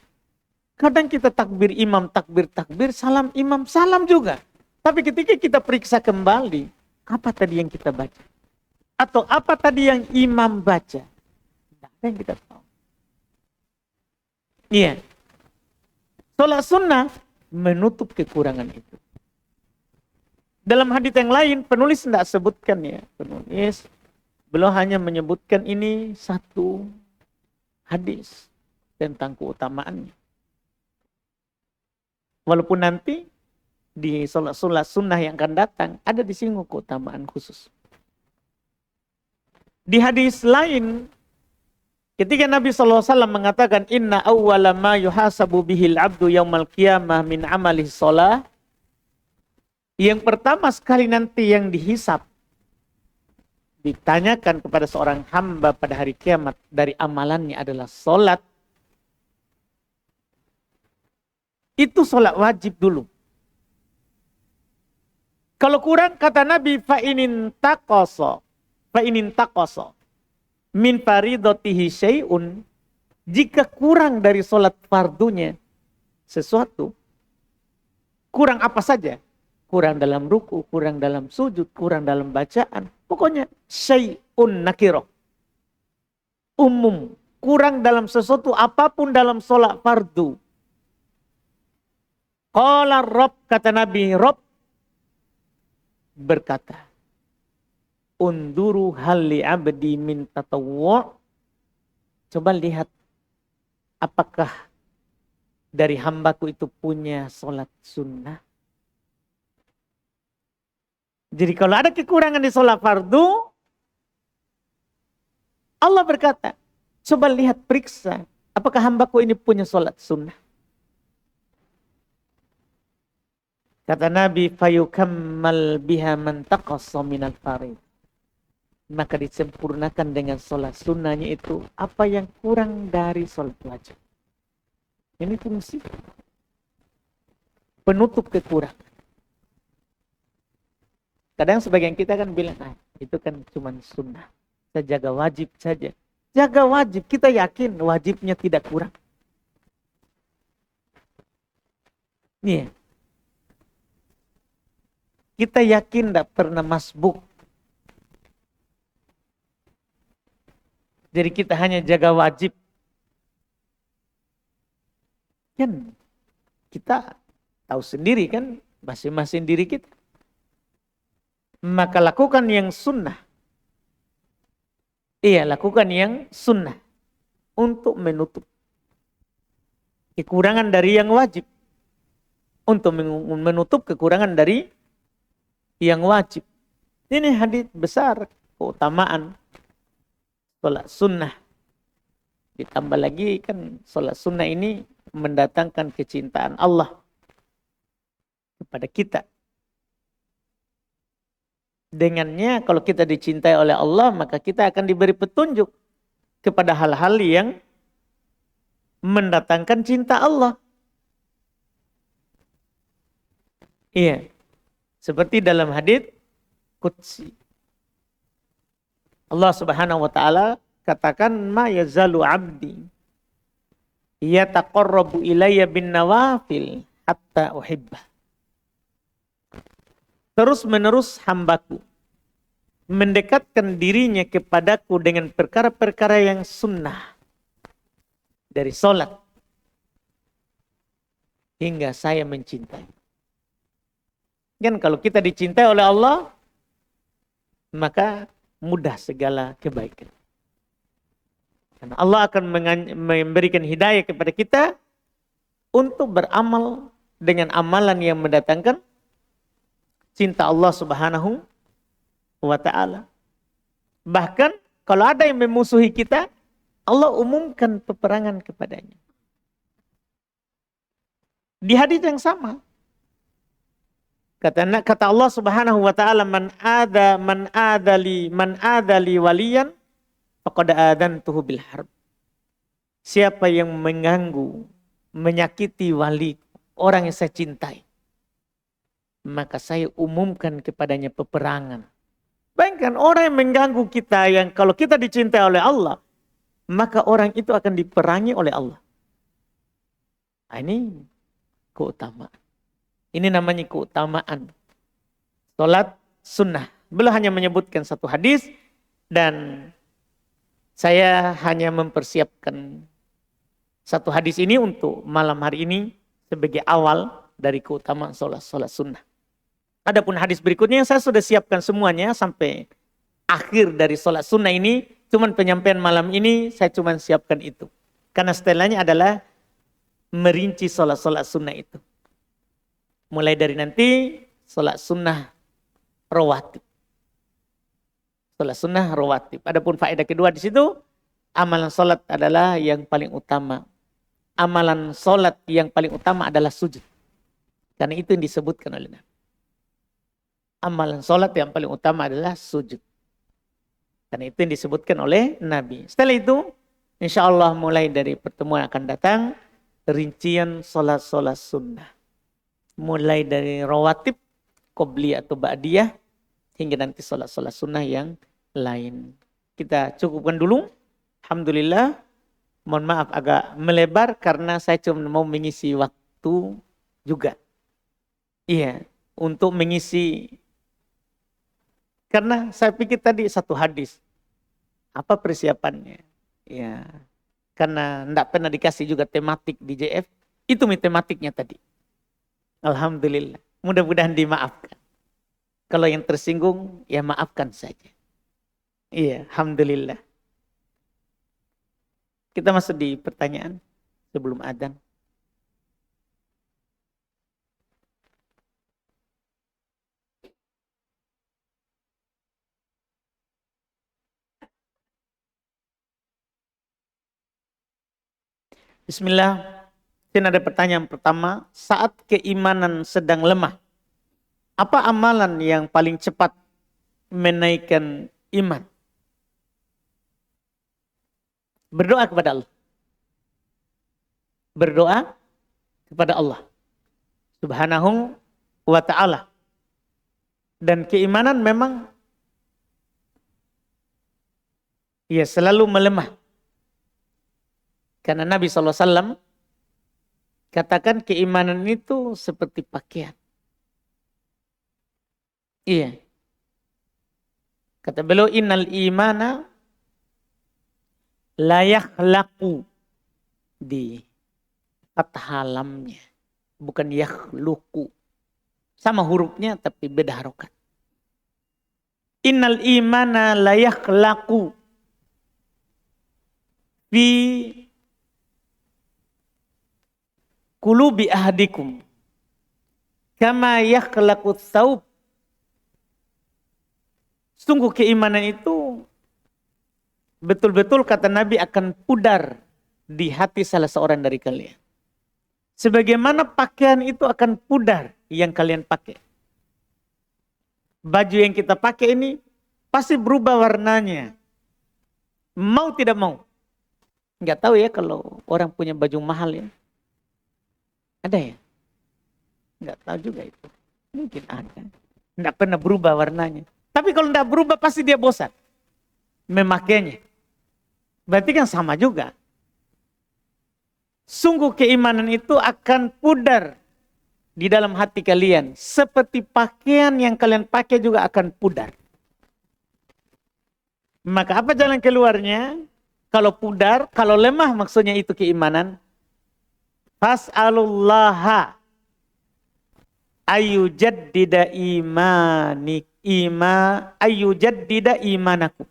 Kadang kita takbir imam, takbir, salam imam, salam juga. Tapi ketika kita periksa kembali, apa tadi yang kita baca? Atau apa tadi yang imam baca? Tidak ada yang kita tahu. Iya. Sholat sunnah menutup kekurangan itu. Dalam hadits yang lain, penulis tidak sebutkan ya. Penulis beliau hanya menyebutkan ini satu hadis tentang keutamaannya. Walaupun nanti di sholat sunnah yang akan datang ada disinggung keutamaan khusus. Di hadis lain, ketika Nabi SAW mengatakan inna awwala ma yuhasabu bihil abdu yaumal qiyamah min amalih sholah, yang pertama sekali nanti yang dihisap, ditanyakan kepada seorang hamba pada hari kiamat dari amalannya adalah sholat. Itu sholat wajib dulu. Kalau kurang kata Nabi fa'inin taqasa min faridatihi syai'un, jika kurang dari sholat fardunya sesuatu, kurang apa saja? kurang dalam ruku, kurang dalam sujud, kurang dalam bacaan. Pokoknya syai'un nakiro. Umum, kurang dalam sesuatu apapun dalam sholat fardu. Qala Rabb, kata Nabi, Rabb berkata, unduru hal li abdi min tatawwu'. Coba lihat apakah dari hambaku itu punya sholat sunnah. Jadi kalau ada kekurangan di sholat fardu, Allah berkata, coba lihat, periksa, apakah hambaku ini punya sholat sunnah. Kata Nabi, fayukammal biha man taqassa minal farid. Maka disempurnakan dengan sholat sunnahnya itu apa yang kurang dari sholat wajib. Ini fungsi penutup kekurangan. Kadang sebagian kita kan bilang, itu kan cuma sunnah. Saya jaga wajib saja. Jaga wajib, kita yakin wajibnya tidak kurang. Iya. Kita yakin tidak pernah masbuk. Jadi kita hanya jaga wajib. Kan kita tahu sendiri kan, masing-masing diri kita. Maka lakukan yang sunnah. Iya, lakukan yang sunnah. Untuk menutup kekurangan dari yang wajib. Untuk menutup kekurangan dari yang wajib. Ini hadits besar keutamaan sholat sunnah. Ditambah lagi kan sholat sunnah ini mendatangkan kecintaan Allah kepada kita. Dengannya kalau kita dicintai oleh Allah, maka kita akan diberi petunjuk kepada hal-hal yang mendatangkan cinta Allah. Iya. Seperti dalam hadits qudsi. Allah Subhanahu wa taala katakan, ma yazalu 'abdi yataqarrabu ilayya bin nawafil hatta uhibbah. Terus menerus hambaku mendekatkan dirinya kepadaku dengan perkara-perkara yang sunnah dari sholat hingga saya mencintai. Kan kalau kita dicintai oleh Allah, maka mudah segala kebaikan. Karena Allah akan memberikan hidayah kepada kita untuk beramal dengan amalan yang mendatangkan cinta Allah Subhanahu wa ta'ala. Bahkan kalau ada yang memusuhi kita, Allah umumkan peperangan kepadanya. Di hadits yang sama. Kata Allah Subhanahu wa ta'ala, man adali waliyan faqad adantuhu bil harb. Siapa yang mengganggu, menyakiti wali, orang yang saya cintai, maka saya umumkan kepadanya peperangan. Bayangkan orang yang mengganggu kita, yang kalau kita dicintai oleh Allah, maka orang itu akan diperangi oleh Allah. Nah, ini keutamaan. Ini namanya keutamaan sholat sunnah. Beliau hanya menyebutkan satu hadis dan saya hanya mempersiapkan satu hadis ini untuk malam hari ini sebagai awal dari keutamaan sholat sunnah. Adapun hadis berikutnya saya sudah siapkan semuanya sampai akhir dari sholat sunnah ini. Cuman penyampaian malam ini saya cuman siapkan itu. Karena setelahnya adalah merinci sholat sunnah itu. Mulai dari nanti sholat sunnah rawatib. Sholat sunnah rawatib. Adapun faedah kedua di situ, amalan sholat adalah yang paling utama. Amalan sholat yang paling utama adalah sujud. Karena itu yang disebutkan oleh Nabi. Amalan sholat yang paling utama adalah sujud. Karena itu yang disebutkan oleh Nabi. Setelah itu, insya Allah mulai dari pertemuan akan datang, rincian sholat sunnah. Mulai dari rawatib, qobliyah atau ba'diyah, hingga nanti sholat sunnah yang lain. Kita cukupkan dulu. Alhamdulillah. Mohon maaf agak melebar karena saya cuma mau mengisi waktu juga. Iya. untuk mengisi. Karena saya pikir tadi satu hadis. Apa persiapannya? Ya, karena enggak pernah dikasih juga tematik di JF. Itu tematiknya tadi. Alhamdulillah. Mudah-mudahan dimaafkan. Kalau yang tersinggung, ya maafkan saja. Iya, alhamdulillah. Kita masuk di pertanyaan sebelum adzan. Bismillah. Ini ada pertanyaan pertama. Saat keimanan sedang lemah, apa amalan yang paling cepat menaikkan iman? Berdoa kepada Allah. Berdoa kepada Allah Subhanahu wa ta'ala. Dan keimanan memang ya selalu melemah. Karena Nabi SAW katakan keimanan itu seperti pakaian. Iya. Kata beliau, innal imana layak laku di fathah lamnya. Bukan yakhluku. Sama hurufnya tapi beda harokat. Innal imana layak laku fi qulubi ahadikum kama yakhlaqut thawb. Sungguh keimanan itu betul-betul kata Nabi akan pudar di hati salah seorang dari kalian. Sebagaimana pakaian itu akan pudar yang kalian pakai. Baju yang kita pakai ini pasti berubah warnanya. Mau tidak mau. Enggak tahu ya kalau orang punya baju mahal ya. Ada ya? Enggak tahu juga itu. Mungkin ada. Enggak pernah berubah warnanya. Tapi kalau enggak berubah pasti dia bosan memakainya. Berarti kan sama juga. Sungguh keimanan itu akan pudar di dalam hati kalian. Seperti pakaian yang kalian pakai juga akan pudar. Maka apa jalan keluarnya? Kalau pudar, kalau lemah maksudnya itu keimanan. Fas'alullaha ayyujaddida imanakum.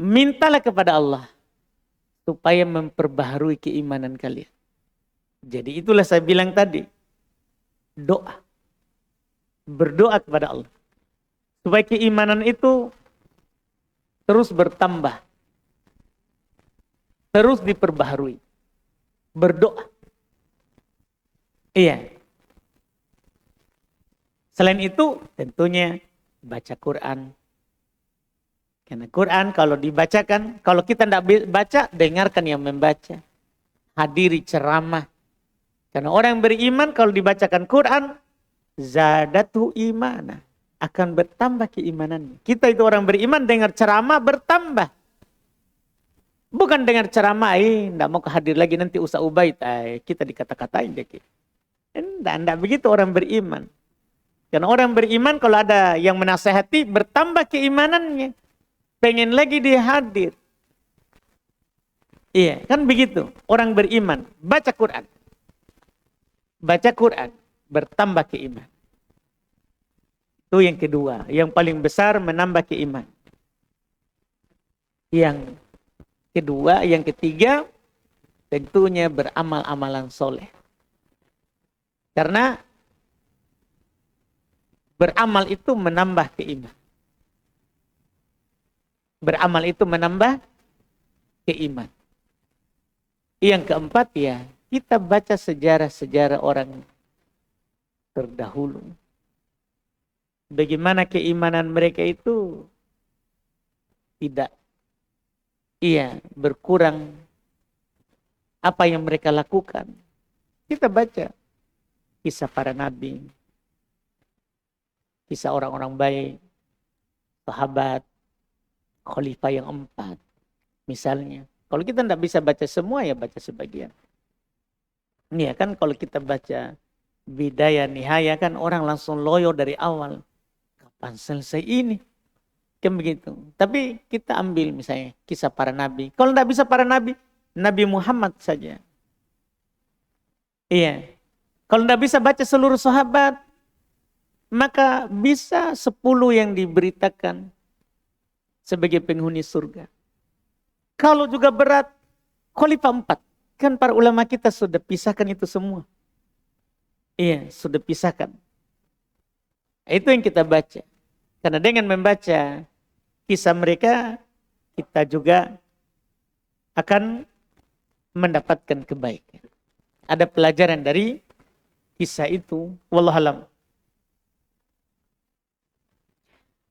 Mintalah kepada Allah supaya memperbaharui keimanan kalian. Jadi itulah saya bilang tadi. Doa. Berdoa kepada Allah. Supaya keimanan itu terus bertambah. Terus diperbaharui. Berdoa. Iya. Selain itu tentunya baca Quran. Karena Quran kalau dibacakan, kalau kita tidak baca, dengarkan yang membaca. Hadiri ceramah. Karena orang yang beriman kalau dibacakan Quran, zadatu imana. Akan bertambah keimanannya. Kita itu orang beriman dengar ceramah bertambah. Bukan dengar ceramah, tidak mau hadir lagi nanti usah ubaid. Kita dikata-katain deh. Tidak begitu orang beriman. Karena orang beriman kalau ada yang menasehati bertambah keimanannya. Pengen lagi dia hadir. Iya, kan begitu. Orang beriman, baca Quran. Baca Quran, bertambah keiman. Itu yang kedua. Yang paling besar menambah keiman. Yang kedua, yang ketiga, tentunya beramal-amalan soleh. Karena beramal itu menambah keiman. Beramal itu menambah keiman. Yang keempat ya, kita baca sejarah-sejarah orang terdahulu. Bagaimana keimanan mereka itu tidak berkurang apa yang mereka lakukan. Kita baca kisah para nabi, kisah orang-orang baik, sahabat, khalifah yang 4 misalnya. Kalau kita tidak bisa baca semua ya baca sebagian. Ini ya kan kalau kita baca Bidaya nihaya kan orang langsung loyo dari awal. Kapan selesai ini? Kan begitu. Tapi kita ambil misalnya kisah para nabi. Kalau tidak bisa para nabi, Nabi Muhammad saja. Iya. Kalau tidak bisa baca seluruh sahabat, maka bisa 10 yang diberitakan sebagai penghuni surga. Kalau juga berat, khalifah 4. Kan para ulama kita sudah pisahkan itu semua. Iya, sudah pisahkan. Itu yang kita baca. Karena dengan membaca kisah mereka, kita juga akan mendapatkan kebaikan. Ada pelajaran dari kisah itu. Wallahualam.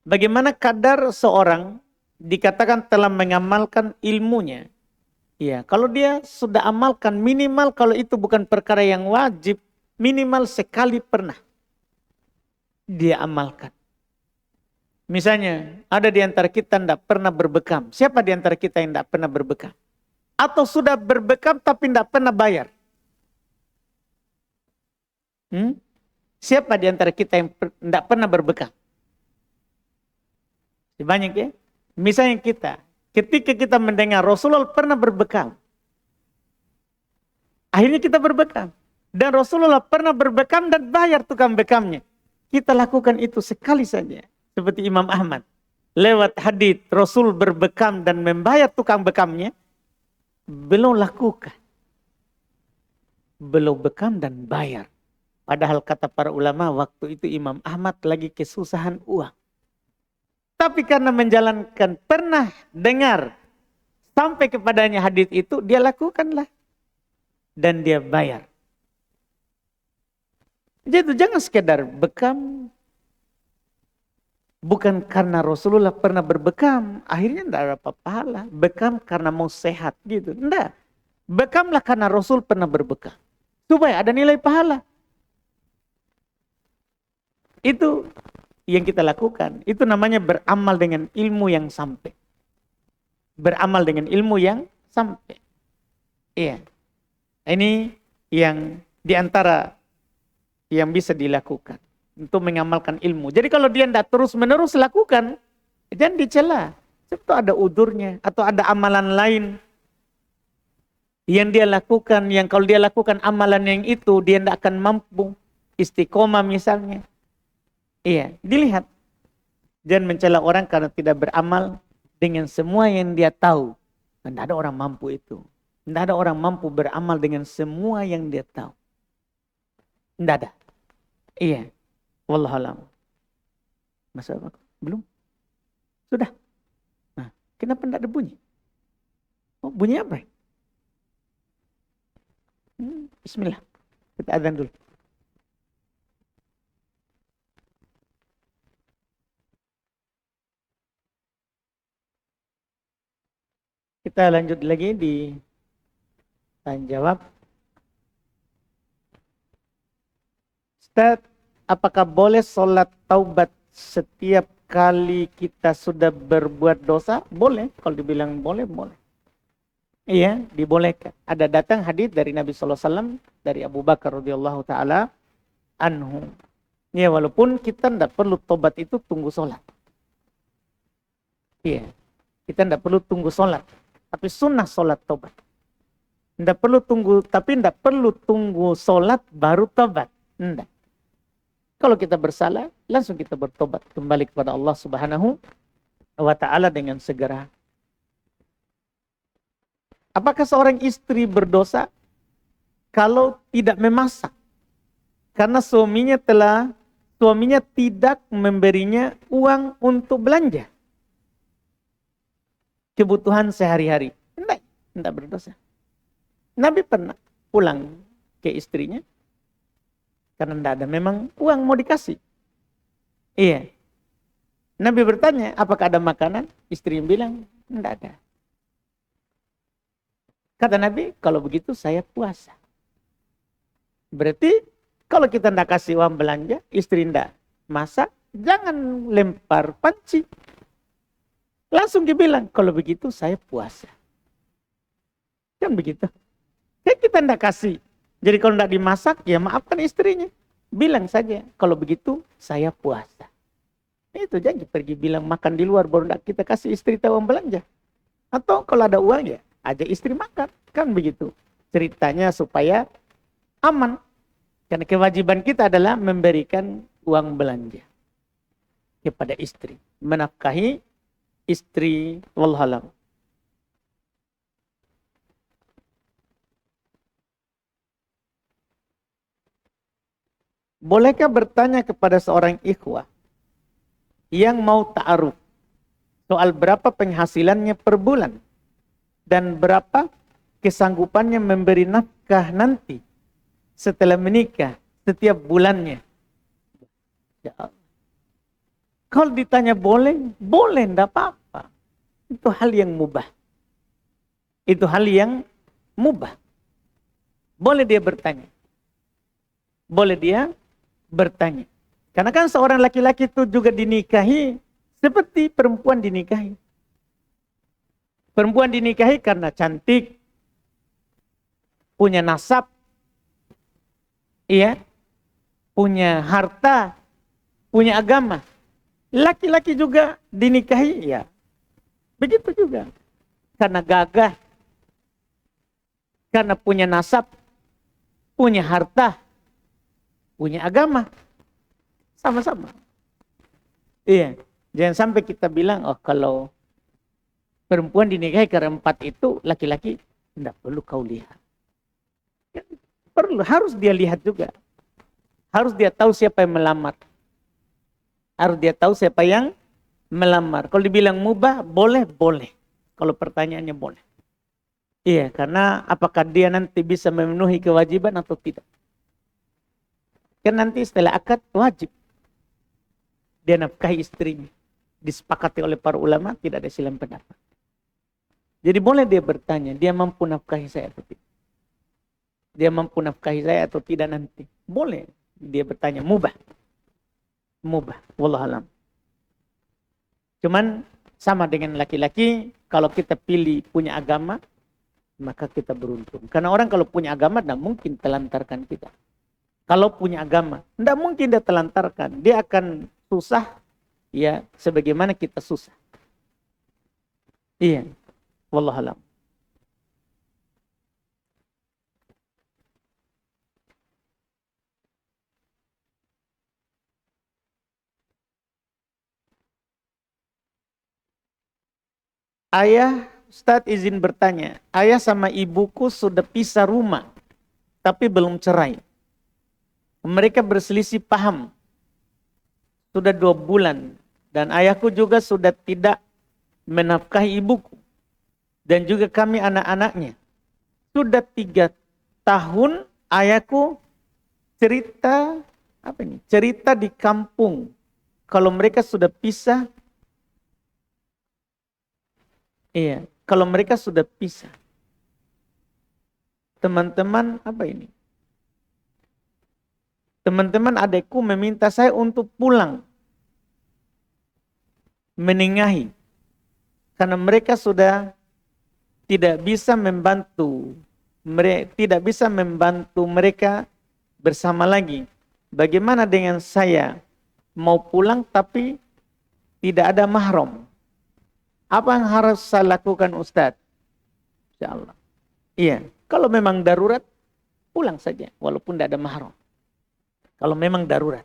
Bagaimana kadar seorang dikatakan telah mengamalkan ilmunya. Ya, kalau dia sudah amalkan minimal kalau itu bukan perkara yang wajib, minimal sekali pernah dia amalkan. Misalnya, ada di antara kita yang tidak pernah berbekam. Siapa di antara kita yang tidak pernah berbekam? Atau sudah berbekam tapi tidak pernah bayar? Siapa di antara kita yang tidak pernah berbekam? Banyak ya. Misalnya kita, ketika kita mendengar Rasulullah pernah berbekam. Akhirnya kita berbekam. Dan Rasulullah pernah berbekam dan bayar tukang bekamnya. Kita lakukan itu sekali saja. Seperti Imam Ahmad. Lewat hadits Rasul berbekam dan membayar tukang bekamnya. Belum lakukan. Belum bekam dan bayar. Padahal kata para ulama waktu itu Imam Ahmad lagi kesusahan uang. Tapi karena menjalankan pernah dengar sampai kepadanya hadits itu, dia lakukanlah. Dan dia bayar. Jadi jangan sekedar bekam. Bukan karena Rasulullah pernah berbekam. Akhirnya tidak ada pahala. Bekam karena mau sehat gitu. Tidak. Bekamlah karena Rasul pernah berbekam. Supaya ada nilai pahala. Itu yang kita lakukan. Itu namanya beramal dengan ilmu yang sampai. Beramal dengan ilmu yang sampai. Iya. Ini yang diantara yang bisa dilakukan. Untuk mengamalkan ilmu. Jadi kalau dia tidak terus-menerus lakukan. Jangan dicela. Itu ada udurnya. Atau ada amalan lain. Yang dia lakukan. Yang kalau dia lakukan amalan yang itu. Dia tidak akan mampu. Istiqomah misalnya. Iya, dilihat. Jangan mencela orang karena tidak beramal dengan semua yang dia tahu. Tidak ada orang mampu itu. Tidak ada orang mampu beramal dengan semua yang dia tahu. Tidak ada. Iya. Wallahualam. Masa apa? Belum? Sudah. Nah, kenapa tidak ada bunyi? Oh, bunyi apa? Bismillah. Kita adzan dulu. Kita lanjut lagi di tanya jawab. Ustaz, apakah boleh sholat taubat setiap kali kita sudah berbuat dosa? Boleh, kalau dibilang boleh, boleh. Iya, dibolehkan. Ada datang hadis dari Nabi SAW, dari Abu Bakar radhiyallahu ta'ala anhu. Ya, walaupun kita tidak perlu tobat itu tunggu sholat. Iya, kita tidak perlu tunggu sholat. Tapi sunnah sholat tobat. Tidak perlu tunggu, tapi tidak perlu tunggu sholat baru tobat. Tidak. Kalau kita bersalah, langsung kita bertobat. Kembali kepada Allah Subhanahu wa ta'ala dengan segera. Apakah seorang istri berdosa kalau tidak memasak? Karena suaminya tidak memberinya uang untuk belanja. Kebutuhan sehari-hari. Tidak berdosa. Nabi pernah pulang ke istrinya. Karena tidak ada memang uang mau dikasih. Iya. Nabi bertanya, apakah ada makanan? Istrinya bilang, tidak ada. Kata Nabi, kalau begitu saya puasa. Berarti kalau kita tidak kasih uang belanja, istri tidak masak, jangan lempar panci. Langsung dia bilang, kalau begitu saya puasa. Kan begitu. Kan kita tidak kasih. Jadi kalau tidak dimasak, ya maafkan istrinya. Bilang saja, kalau begitu saya puasa. Itu jangan pergi bilang makan di luar baru kita kasih istri tahu uang belanja. Atau kalau ada uang ya, ajak istri makan. Kan begitu. Ceritanya supaya aman. Karena kewajiban kita adalah memberikan uang belanja kepada istri. Menafkahi istri. Wallahualam. Bolehkah bertanya kepada seorang ikhwah yang mau ta'aruf soal berapa penghasilannya per bulan dan berapa kesanggupannya memberi nafkah nanti setelah menikah setiap bulannya? Ya Allah. Kalau ditanya boleh, boleh, enggak apa-apa. Itu hal yang mubah. Itu hal yang mubah. Boleh dia bertanya. Boleh dia bertanya. Karena kan seorang laki-laki itu juga dinikahi seperti perempuan dinikahi. Perempuan dinikahi karena cantik, punya nasab, iya, punya harta, punya agama. Laki-laki juga dinikahi, ya, begitu juga. Karena gagah, karena punya nasab, punya harta, punya agama. Sama-sama. Iya. Jangan sampai kita bilang, oh kalau perempuan dinikahi karena 4 itu, laki-laki tidak perlu kau lihat. Ya, perlu, harus dia lihat juga. Harus dia tahu siapa yang melamar. Harus dia tahu siapa yang melamar. Kalau dibilang mubah, boleh, boleh. Kalau pertanyaannya boleh. Iya, karena apakah dia nanti bisa memenuhi kewajiban atau tidak. Kan nanti setelah akad wajib dia nafkahi istrinya. Disepakati oleh para ulama, tidak ada silang pendapat. Jadi boleh dia bertanya, dia mampu nafkahi saya atau tidak. Dia mampu nafkahi saya atau tidak nanti. Boleh dia bertanya, mubah. Mubah, wallahualam. Cuman sama dengan laki-laki, kalau kita pilih punya agama, maka kita beruntung. Karena orang kalau punya agama, tidak mungkin telantarkan kita. Kalau punya agama, tidak mungkin dia telantarkan. Dia akan susah, ya, sebagaimana kita susah. Iya, wallahualam. Ayah, Ustadz izin bertanya. Ayah sama ibuku sudah pisah rumah, tapi belum cerai. Mereka berselisih paham. Sudah 2 bulan. Dan ayahku juga sudah tidak menafkahi ibuku. Dan juga kami anak-anaknya. Sudah 3 tahun ayahku cerita, cerita di kampung. Kalau mereka sudah pisah, iya, kalau mereka sudah pisah. Teman-teman, teman-teman adekku meminta saya untuk pulang menengahi. Karena mereka sudah tidak bisa membantu. Tidak bisa membantu mereka bersama lagi. Bagaimana dengan saya? Mau pulang tapi tidak ada mahram. Apa yang harus saya lakukan, Ustadz? Insyaallah. Iya, kalau memang darurat, pulang saja. Walaupun tidak ada mahram. Kalau memang darurat.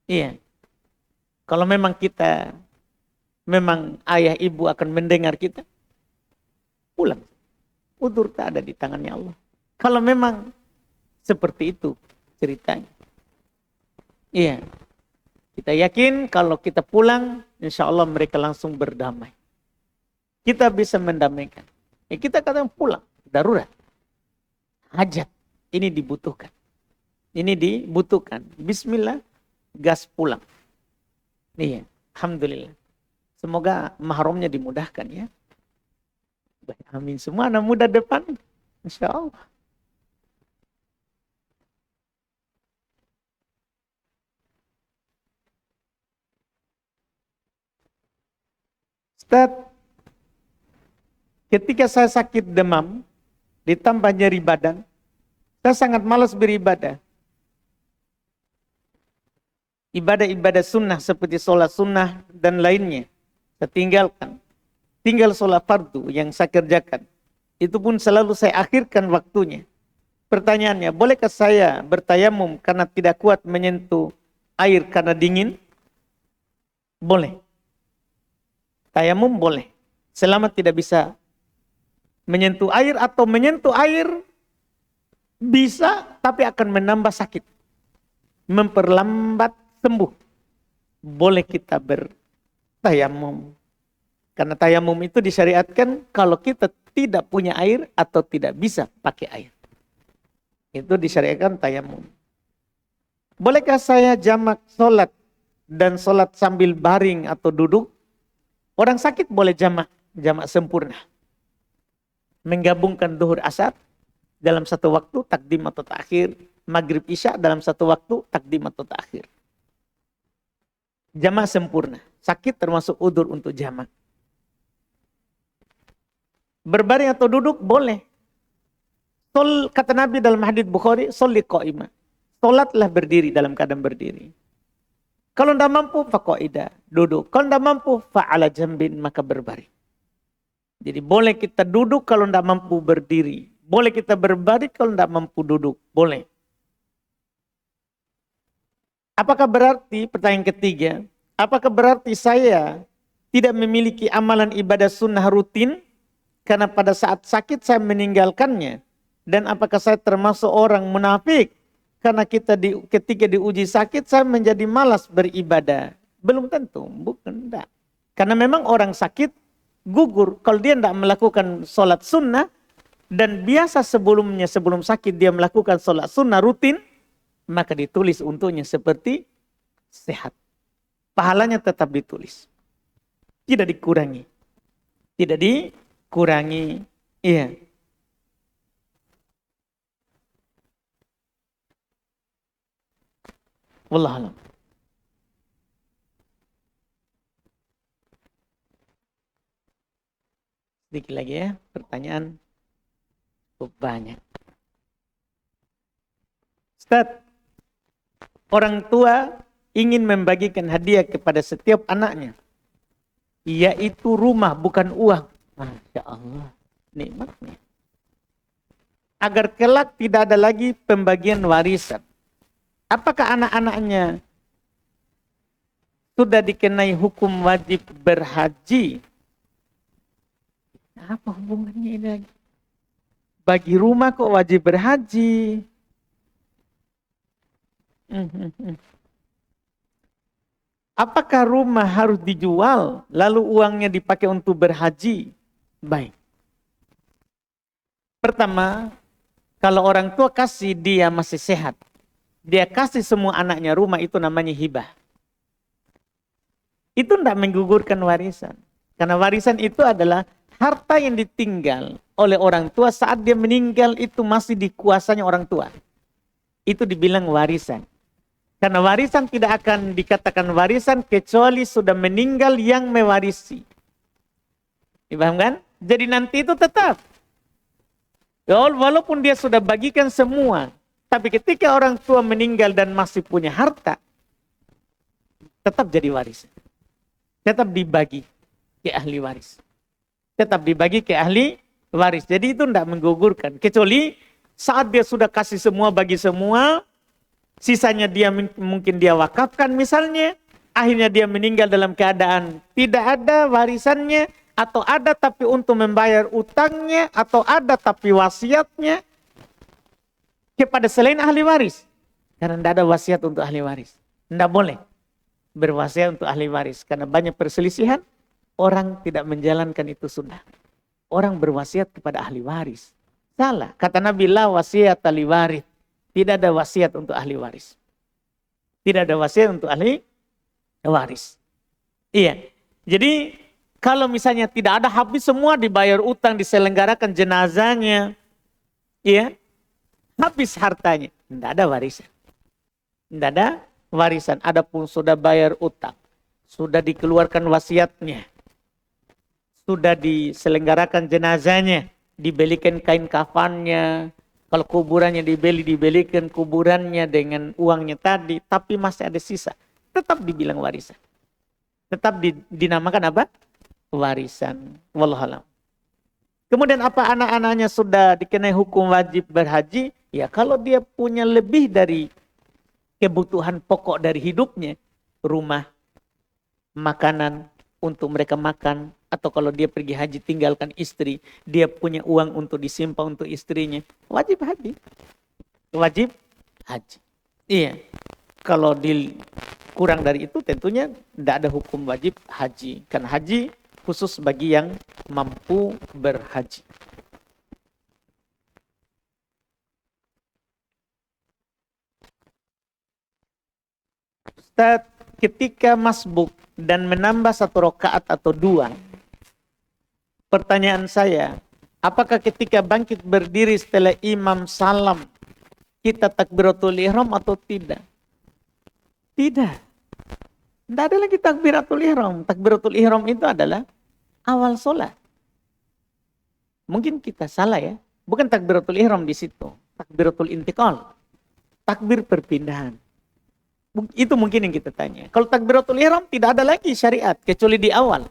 Iya. Kalau memang memang ayah ibu akan mendengar kita, pulang. Udzur tak ada di tangannya Allah. Kalau memang seperti itu ceritanya. Iya. Kita yakin kalau kita pulang, insya Allah mereka langsung berdamai. Kita bisa mendamaikan. Kita kadang pulang, darurat. Hajat, ini dibutuhkan. Ini dibutuhkan. Bismillah, gas pulang. Iya, alhamdulillah. Semoga mahramnya dimudahkan ya. Amin semua, anak muda depan. Insya Allah. Ustaz, ketika saya sakit demam, ditambah nyeri badan, saya sangat malas beribadah. ibadah-ibadah sunnah seperti sholat sunnah dan lainnya saya tinggalkan. Tinggal sholat fardu yang saya kerjakan. Itu pun selalu saya akhirkan waktunya. Pertanyaannya, bolehkah saya bertayamum karena tidak kuat menyentuh air karena dingin? Boleh. Tayamum boleh. Selama tidak bisa menyentuh air atau menyentuh air bisa tapi akan menambah sakit. Memperlambat sembuh. Boleh kita bertayamum. Karena tayamum itu disyariatkan kalau kita tidak punya air atau tidak bisa pakai air. Itu disyariatkan tayamum. Bolehkah saya jamak sholat dan sholat sambil baring atau duduk? Orang sakit boleh jamak sempurna. Menggabungkan duhur asar dalam satu waktu, takdim atau takhir. Maghrib isya dalam satu waktu, takdim atau takhir. Jamak sempurna. Sakit termasuk udzur untuk jamak. Berbaring atau duduk boleh. Kata Nabi dalam hadits Bukhari, sholli qa'imah. Sholatlah berdiri dalam keadaan berdiri. Kalau tidak mampu, faqa'idah, duduk. Kalau tidak mampu, fa'ala jambin, maka berbaring. Jadi boleh kita duduk kalau tidak mampu berdiri. Boleh kita berbaring kalau tidak mampu duduk. Boleh. Apakah berarti, pertanyaan ketiga, apakah berarti saya tidak memiliki amalan ibadah sunnah rutin? Karena pada saat sakit saya meninggalkannya. Dan apakah saya termasuk orang munafik? Karena ketika diuji sakit saya menjadi malas beribadah. Belum tentu, bukan enggak. Karena memang orang sakit gugur. Kalau dia tidak melakukan sholat sunnah. Dan biasa sebelum sakit dia melakukan sholat sunnah rutin. Maka ditulis untuknya seperti sehat. Pahalanya tetap ditulis. Tidak dikurangi. Tidak dikurangi. Iya. Wallahualam. Sedikit lagi ya, pertanyaan cukup banyak. Ustaz, orang tua ingin membagikan hadiah kepada setiap anaknya, yaitu rumah bukan uang. Masya Allah, nikmatnya. Agar kelak tidak ada lagi pembagian warisan. Apakah anak-anaknya sudah dikenai hukum wajib berhaji? Apa hubungannya ini lagi? Bagi rumah kok wajib berhaji? Apakah rumah harus dijual lalu uangnya dipakai untuk berhaji? Baik. Pertama, kalau orang tua kasih dia masih sehat. Dia kasih semua anaknya rumah, itu namanya hibah. Itu tidak menggugurkan warisan. Karena warisan itu adalah harta yang ditinggal oleh orang tua saat dia meninggal itu masih dikuasanya orang tua. Itu dibilang warisan. Karena warisan tidak akan dikatakan warisan kecuali sudah meninggal yang mewarisi. Dipahamkan? Jadi nanti itu tetap. Walaupun dia sudah bagikan semua. Tapi ketika orang tua meninggal dan masih punya harta, tetap jadi waris. Tetap dibagi ke ahli waris. Tetap dibagi ke ahli waris. Jadi itu tidak menggugurkan. Kecuali saat dia sudah kasih semua bagi semua, sisanya dia mungkin dia wakafkan misalnya, akhirnya dia meninggal dalam keadaan tidak ada warisannya, atau ada tapi untuk membayar utangnya, atau ada tapi wasiatnya, kepada selain ahli waris. Karena tidak ada wasiat untuk ahli waris. Tidak boleh berwasiat untuk ahli waris. Karena banyak perselisihan, orang tidak menjalankan itu sunnah. Orang berwasiat kepada ahli waris. Salah. Kata Nabi, la wasiat ahli waris. Tidak ada wasiat untuk ahli waris. Tidak ada wasiat untuk ahli waris. Iya. Jadi, kalau misalnya tidak ada habis semua dibayar utang, diselenggarakan jenazahnya. Iya. Habis hartanya. Tidak ada warisan. Tidak ada warisan. Adapun sudah bayar utang. Sudah dikeluarkan wasiatnya. Sudah diselenggarakan jenazahnya. Dibelikan kain kafannya. Kalau kuburannya dibelikan kuburannya dengan uangnya tadi. Tapi masih ada sisa. tetap dibilang warisan. Tetap dinamakan apa? Warisan. Wallahualam. Kemudian apa anak-anaknya sudah dikenai hukum wajib berhaji? Ya kalau dia punya lebih dari kebutuhan pokok dari hidupnya, rumah, makanan untuk mereka makan, atau kalau dia pergi haji tinggalkan istri, dia punya uang untuk disimpan untuk istrinya, wajib haji. Wajib haji. Iya. Kalau kurang dari itu tentunya tidak ada hukum wajib haji. Karena haji khusus bagi yang mampu berhaji. Ustaz, ketika masbuk dan menambah 1 rakaat atau 2, pertanyaan saya, apakah ketika bangkit berdiri setelah imam salam, kita takbiratul ihram atau tidak? Tidak. Tidak ada lagi takbiratul ihram. Takbiratul ihram itu adalah awal sholat. Mungkin kita salah ya. Bukan takbiratul ihram di situ. Takbiratul intiqal. Takbir perpindahan. Itu mungkin yang kita tanya. Kalau takbiratul ihram tidak ada lagi syariat kecuali di awal.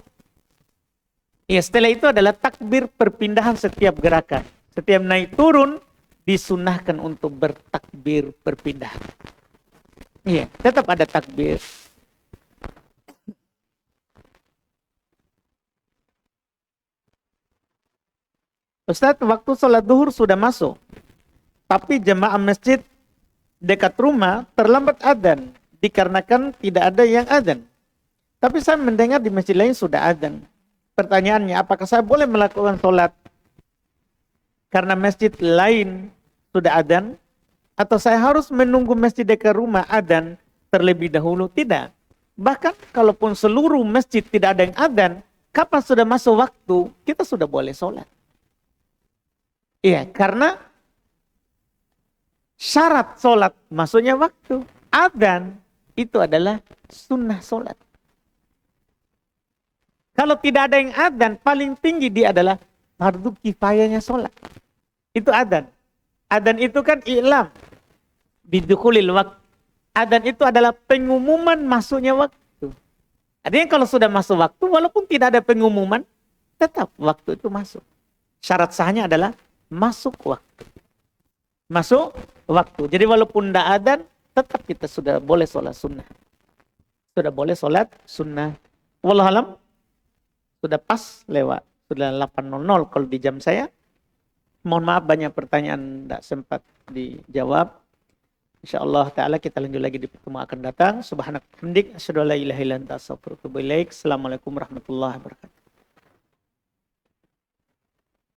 Ya, setelah itu adalah takbir perpindahan setiap gerakan. Setiap naik turun disunahkan untuk bertakbir perpindahan. Iya, tetap ada takbir. Ustaz, waktu sholat duhur sudah masuk. Tapi jemaah masjid dekat rumah terlambat adzan. Dikarenakan tidak ada yang adzan. Tapi saya mendengar di masjid lain sudah adzan. Pertanyaannya, apakah saya boleh melakukan sholat karena masjid lain sudah adzan? Atau saya harus menunggu masjid dekat rumah adzan terlebih dahulu? Tidak. Bahkan kalaupun seluruh masjid tidak ada yang adzan, kapan sudah masuk waktu, kita sudah boleh sholat. Iya, karena syarat sholat maksudnya waktu. Adzan itu adalah sunnah sholat. Kalau tidak ada yang adzan, paling tinggi dia adalah fardu kifayahnya sholat. Itu adzan. Adzan itu kan i'lam bidukhulil waktu. Adzan itu adalah pengumuman masuknya waktu. Artinya kalau sudah masuk waktu, walaupun tidak ada pengumuman, tetap waktu itu masuk. Syarat sahnya adalah masuk waktu. Masuk waktu. Jadi walaupun tidak adzan, tetap kita sudah boleh sholat sunnah. Sudah boleh sholat sunnah. Wallahualam, sudah pas lewat. Sudah 8.00 kalau di jam saya. Mohon maaf banyak pertanyaan tidak sempat dijawab. InsyaAllah ta'ala kita lanjut lagi di pertemuan akan datang. Subhanakallahumma wa bihamdik, asyhadu an la ilaha illa anta astaghfiruka wa atubu ilaik. Assalamualaikum warahmatullahi wabarakatuh.